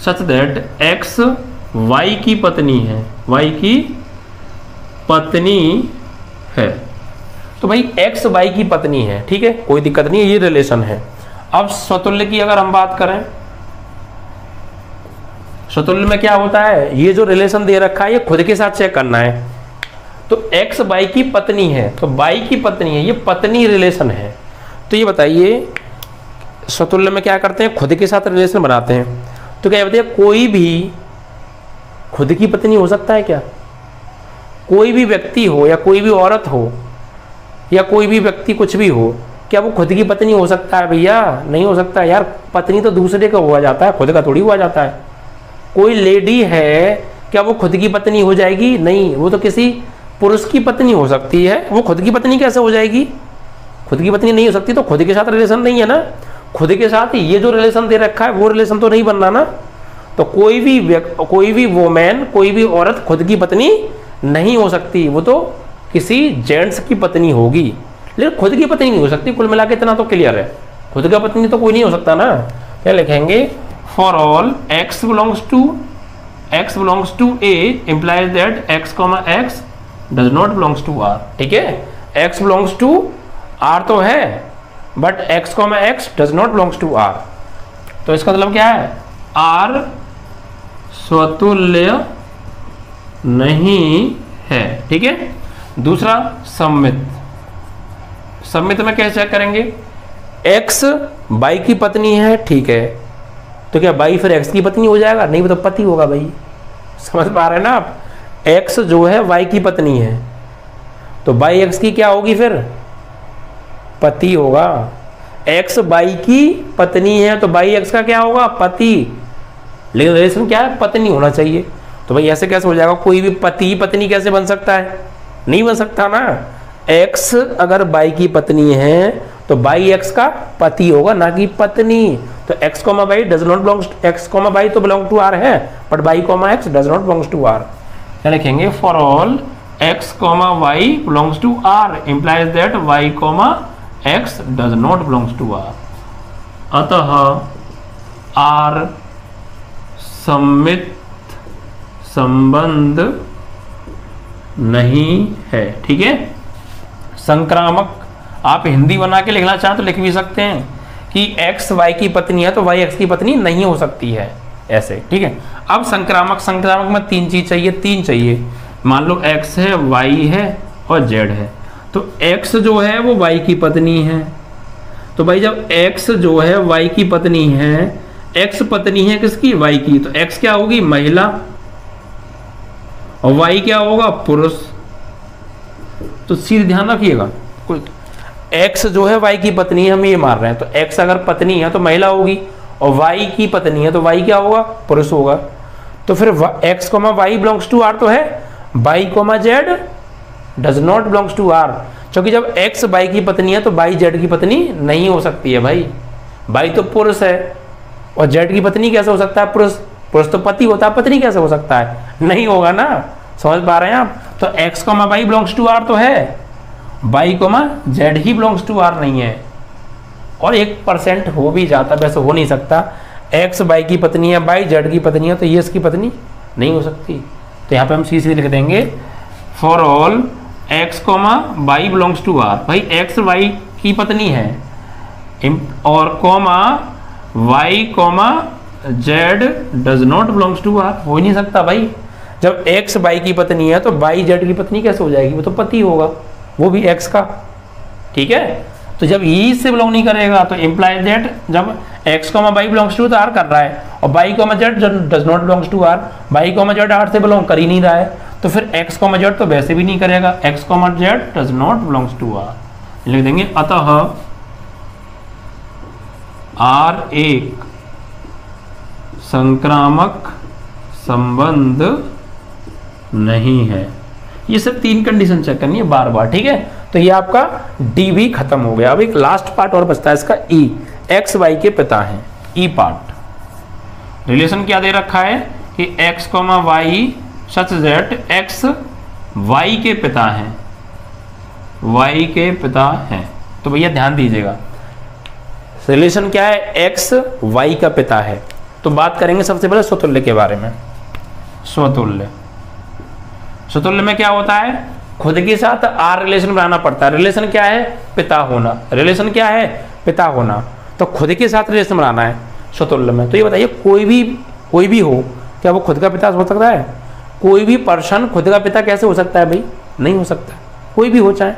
such that X Y की पत्नी है, वाई की पत्नी है। तो भाई एक्स वाई की पत्नी है, ठीक है, कोई दिक्कत नहीं है, ये रिलेशन है। अब स्वतुल्य की अगर हम बात करें, स्वतुल्य में क्या होता है? ये जो रिलेशन दे रखा है ये खुद के साथ चेक करना है। तो एक्स वाई की पत्नी है, तो वाई की पत्नी है, ये पत्नी रिलेशन है। तो ये बताइए स्वतुल्य में क्या करते हैं, खुद के साथ रिलेशन बनाते हैं। तो क्या बताइए कोई भी खुद की पत्नी हो सकता है क्या? कोई भी व्यक्ति हो या कोई भी औरत हो या कोई भी व्यक्ति कुछ भी हो, क्या वो खुद की पत्नी हो सकता है भैया? नहीं हो सकता यार। पत्नी तो दूसरे का हुआ जाता है, खुद का थोड़ी हुआ जाता है। कोई लेडी है, क्या वो खुद की पत्नी हो जाएगी? नहीं, वो तो किसी पुरुष की पत्नी हो सकती है। वो खुद की पत्नी कैसे हो जाएगी? खुद की पत्नी नहीं हो सकती, तो खुद के साथ रिलेशन नहीं है ना। खुद के साथ ये जो रिलेशन दे रखा है वो रिलेशन तो नहीं बनना ना। तो कोई भी वोमेन, कोई भी औरत खुद की पत्नी नहीं हो सकती, वो तो किसी जेंट्स की पत्नी होगी, लेकिन खुद की पत्नी नहीं हो सकती। कुल मिला के इतना तो क्लियर है, खुद का पत्नी तो कोई नहीं हो सकता ना। क्या लिखेंगे, for all x belongs to a implies that x, does not belongs to r। ठीक है, x बिलोंग्स टू r तो है, but x, does not belongs to r। तो इसका मतलब क्या है, r स्वतुल्य नहीं है। ठीक है, दूसरा सम्मित में कैसे चेक करेंगे, x बाई की पत्नी है, ठीक है, तो क्या बाई फिर x की पत्नी हो जाएगा? नहीं, वो तो पति होगा भाई। समझ पा रहे हैं ना आप? x जो है y की पत्नी है, तो बाई x की क्या होगी फिर? पति होगा। x बाई की पत्नी है तो बाई x का क्या होगा? पति। लेकिन रिलेशन क्या है, पत्नी होना चाहिए। तो भाई ऐसे कैसे हो जाएगा? कोई भी पति पत्नी कैसे बन सकता है? नहीं बन सकता ना। x अगर बाई की पत्नी है तो बाई x का पति होगा, ना कि पत्नी। तो x, Y does not belongs, x, Y तो बिलोंग टू r है, but Y, x does not belongs to r। क्या लिखेंगे, for all x, y belongs to r implies that y, x does not belongs to r। अतः r सम्मित संबंध नहीं है। ठीक है, संक्रामक आप हिंदी बना के लिखना चाहें तो लिख भी सकते हैं कि x y की पत्नी है तो y x की पत्नी नहीं हो सकती है, ऐसे। ठीक है, अब संक्रामक में तीन चीज चाहिए। मान लो x है, y है और z है। तो x जो है वो y की पत्नी है, तो भाई जब x जो है y की पत्नी है, x पत्नी है किसकी? y की, तो x क्या होगी? महिला, और y क्या होगा? पुरुष। तो सीधे ध्यान रखिएगा, x जो है y की पत्नी है, हम ये मार रहे हैं, तो x अगर पत्नी है तो महिला होगी, और y की पत्नी है तो y क्या होगा? पुरुष होगा। तो फिर x, y belongs to r तो है, y, z does not belongs to r। क्योंकि जब x y की पत्नी है तो y z की पत्नी नहीं हो सकती है भाई। y तो पुरुष है और z की पत्नी कैसे हो सकता है? पुरुष तो पति होता है, पत्नी कैसे हो सकता है? नहीं होगा ना। समझ पा रहे हैं आप? तो x, y belongs to r तो है, y, z ही बिलोंग्स टू r नहीं है। और 1% हो भी जाता, वैसे हो नहीं सकता। x y की पत्नी है, y z की पत्नी है, तो ये इसकी पत्नी नहीं हो सकती। तो यहाँ पे हम सीधे लिख देंगे, for all x, y belongs to r। भाई x y की पत्नी है और y, z does not belongs to r। हो ही नहीं सकता भाई। जब x y की पत्नी है तो y z की पत्नी कैसे हो जाएगी? वो तो पति होगा, वो भी x का। ठीक है, तो जब ई से बिलोंग नहीं करेगा तो इम्प्लाइज दैट जब x, y belongs to r कर रहा है और y, z does not belongs to r, y, z r से बिलोंग कर ही नहीं रहा है, तो फिर x, z तो वैसे भी नहीं करेगा, x, z does not belongs to r। लिख देंगे, अतः r एक संक्रामक संबंध नहीं है। ये सब 3 कंडीशन चेक करनी है बार बार। ठीक है, तो ये आपका डी भी खत्म हो गया। अब एक लास्ट पार्ट और बचता है इसका, ई, एक्स वाई के पिता हैं, ई पार्ट। रिलेशन क्या दे रखा है कि x, y such that x y के पिता हैं, y के पिता हैं। तो भैया ध्यान दीजिएगा, रिलेशन क्या है? x y का पिता है। तो बात करेंगे सबसे पहले स्वतुल्य के बारे में। स्वतुल्य में क्या होता है? खुद के साथ आर रिलेशन बनाना पड़ता है। रिलेशन क्या है? पिता होना। रिलेशन क्या है? पिता होना। तो खुद के साथ रिलेशन बनाना है स्वतुल्य में। तो ये बताइए, कोई भी हो, क्या वो खुद का पिता हो सकता है? कोई भी पर्सन खुद का पिता कैसे हो सकता है भाई? नहीं हो सकता। कोई भी हो, चाहे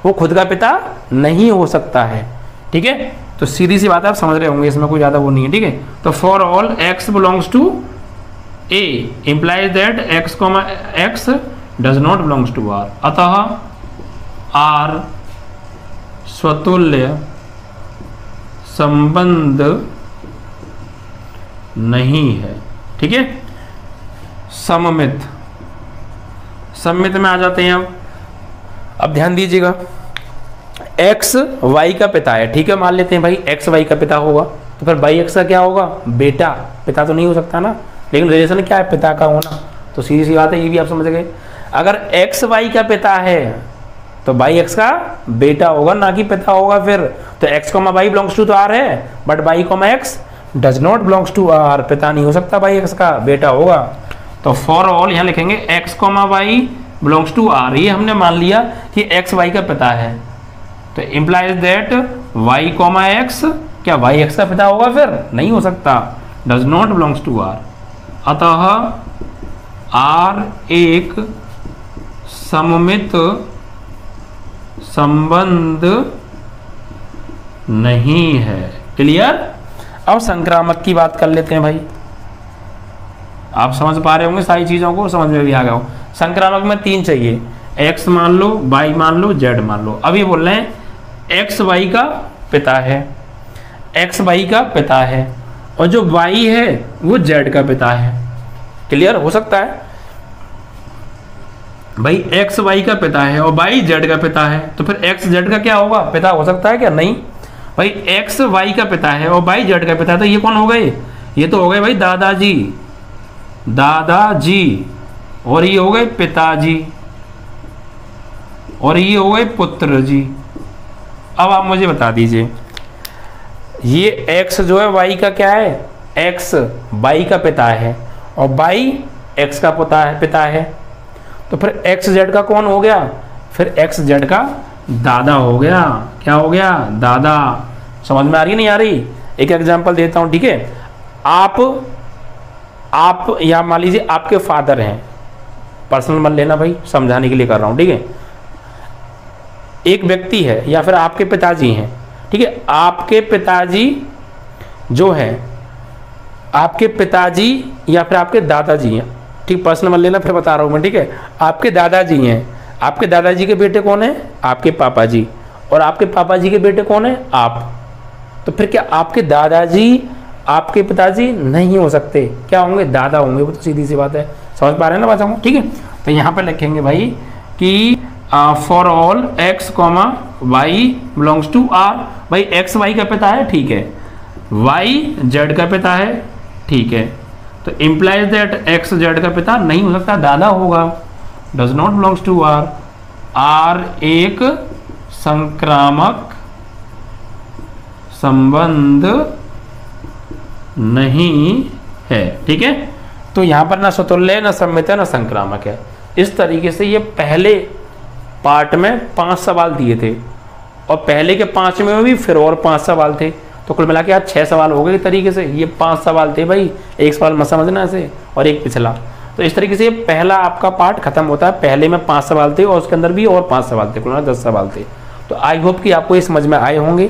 वो खुद का पिता नहीं हो सकता है। ठीक है, तो सीधी सी बात है, आप समझ रहे होंगे, इसमें कोई ज़्यादा वो नहीं है। ठीक है, तो for all x belongs to a implies that x, x does not belongs to R, अतः R स्वतुल्य संबंध नहीं है। ठीक है, सममित, सममित में आ जाते हैं अब ध्यान दीजिएगा, x y का पिता है। ठीक है, मान लेते हैं भाई x y का पिता होगा, तो फिर y x का क्या होगा, बेटा। पिता तो नहीं हो सकता ना, लेकिन रिलेशन क्या है, पिता का होना, तो सीधी सी बात है, ये भी आप समझ गए। अगर x y का पिता है तो y x का बेटा होगा, ना कि पिता होगा। फिर तो x, y बिलोंग्स टू तो R है, but y, x does not belongs to R, पिता नहीं हो सकता y x का, बेटा होगा। तो फॉर ऑल यहाँ लिखेंगे x, y belongs to R, ये हमने मान लिया कि x y का पिता है, तो इम्प्लाइज दैट y, x, क्या y x का पिता होगा, फिर नहीं हो सकता, does not belongs to R, अतः R एक सममित संबंध नहीं है। क्लियर। अब संक्रामक की बात कर लेते हैं भाई, आप समझ पा रहे होंगे सारी चीजों को, समझ में भी आ गया हो। संक्रामक में 3 चाहिए, x मान लो, y मान लो, z मान लो। अब ये बोल रहे हैं x y का पिता है, x y का पिता है, और जो y है वो z का पिता है। क्लियर हो सकता है भाई, x y का पिता है और y z का पिता है, तो फिर x z का क्या होगा, पिता हो सकता है क्या, नहीं भाई। x y का पिता है और y z का पिता है, तो ये कौन हो गए, ये तो हो गए भाई दादाजी, दादाजी, और ये हो गए पिताजी, और ये हो गए पुत्र जी। अब आप मुझे बता दीजिए, ये x जो है y का क्या है, x y का पिता है और y x का पिता है, तो फिर x z का कौन हो गया, फिर x z का दादा हो गया। क्या हो गया, दादा। समझ में आ रही नहीं आ रही, एक एग्जांपल देता हूं। ठीक है, आप या मान लीजिए आपके फादर हैं, पर्सनल मत लेना भाई, समझाने के लिए कर रहा हूं। ठीक है, एक व्यक्ति है या फिर आपके पिताजी हैं। ठीक है, आपके पिताजी जो है, आपके पिताजी या फिर आपके दादाजी हैं। ठीक, पर्सनल मत लेना, फिर बता रहा हूं मैं। ठीक है, आपके दादाजी हैं, आपके दादाजी के बेटे कौन है, आपके पापा जी, और आपके पापा जी के बेटे कौन है, आप। तो फिर क्या आपके दादाजी आपके पिताजी नहीं हो सकते, क्या होंगे, दादा होंगे, वो तो सीधी सी बात है। समझ पा रहे हैं ना बात को। ठीक है, तो यहाँ पे लिखेंगे भाई कि for all x, y belongs to R। भाई x y का पिता है, ठीक है, y z का पिता है, ठीक है, तो इम्प्लाइज दैट x z का पिता नहीं हो सकता, दादा होगा, does not belongs to R। R एक संक्रामक संबंध नहीं है। ठीक है, तो यहां पर ना स्वतुल्य, ना सममित है, ना संक्रामक है। इस तरीके से ये पहले पार्ट में 5 सवाल दिए थे, और पहले के 5 में भी फिर और 5 सवाल थे, तो कुल मिला के आज 6 सवाल हो गए। तरीके से ये 5 सवाल थे भाई, एक सवाल मत समझना ऐसे, और एक पिछला। तो इस तरीके से पहला आपका पार्ट खत्म होता है। पहले में 5 सवाल थे और उसके अंदर भी और 5 सवाल थे, कुल मिला 10 सवाल थे। तो आई होप कि आपको ये समझ में आए होंगे।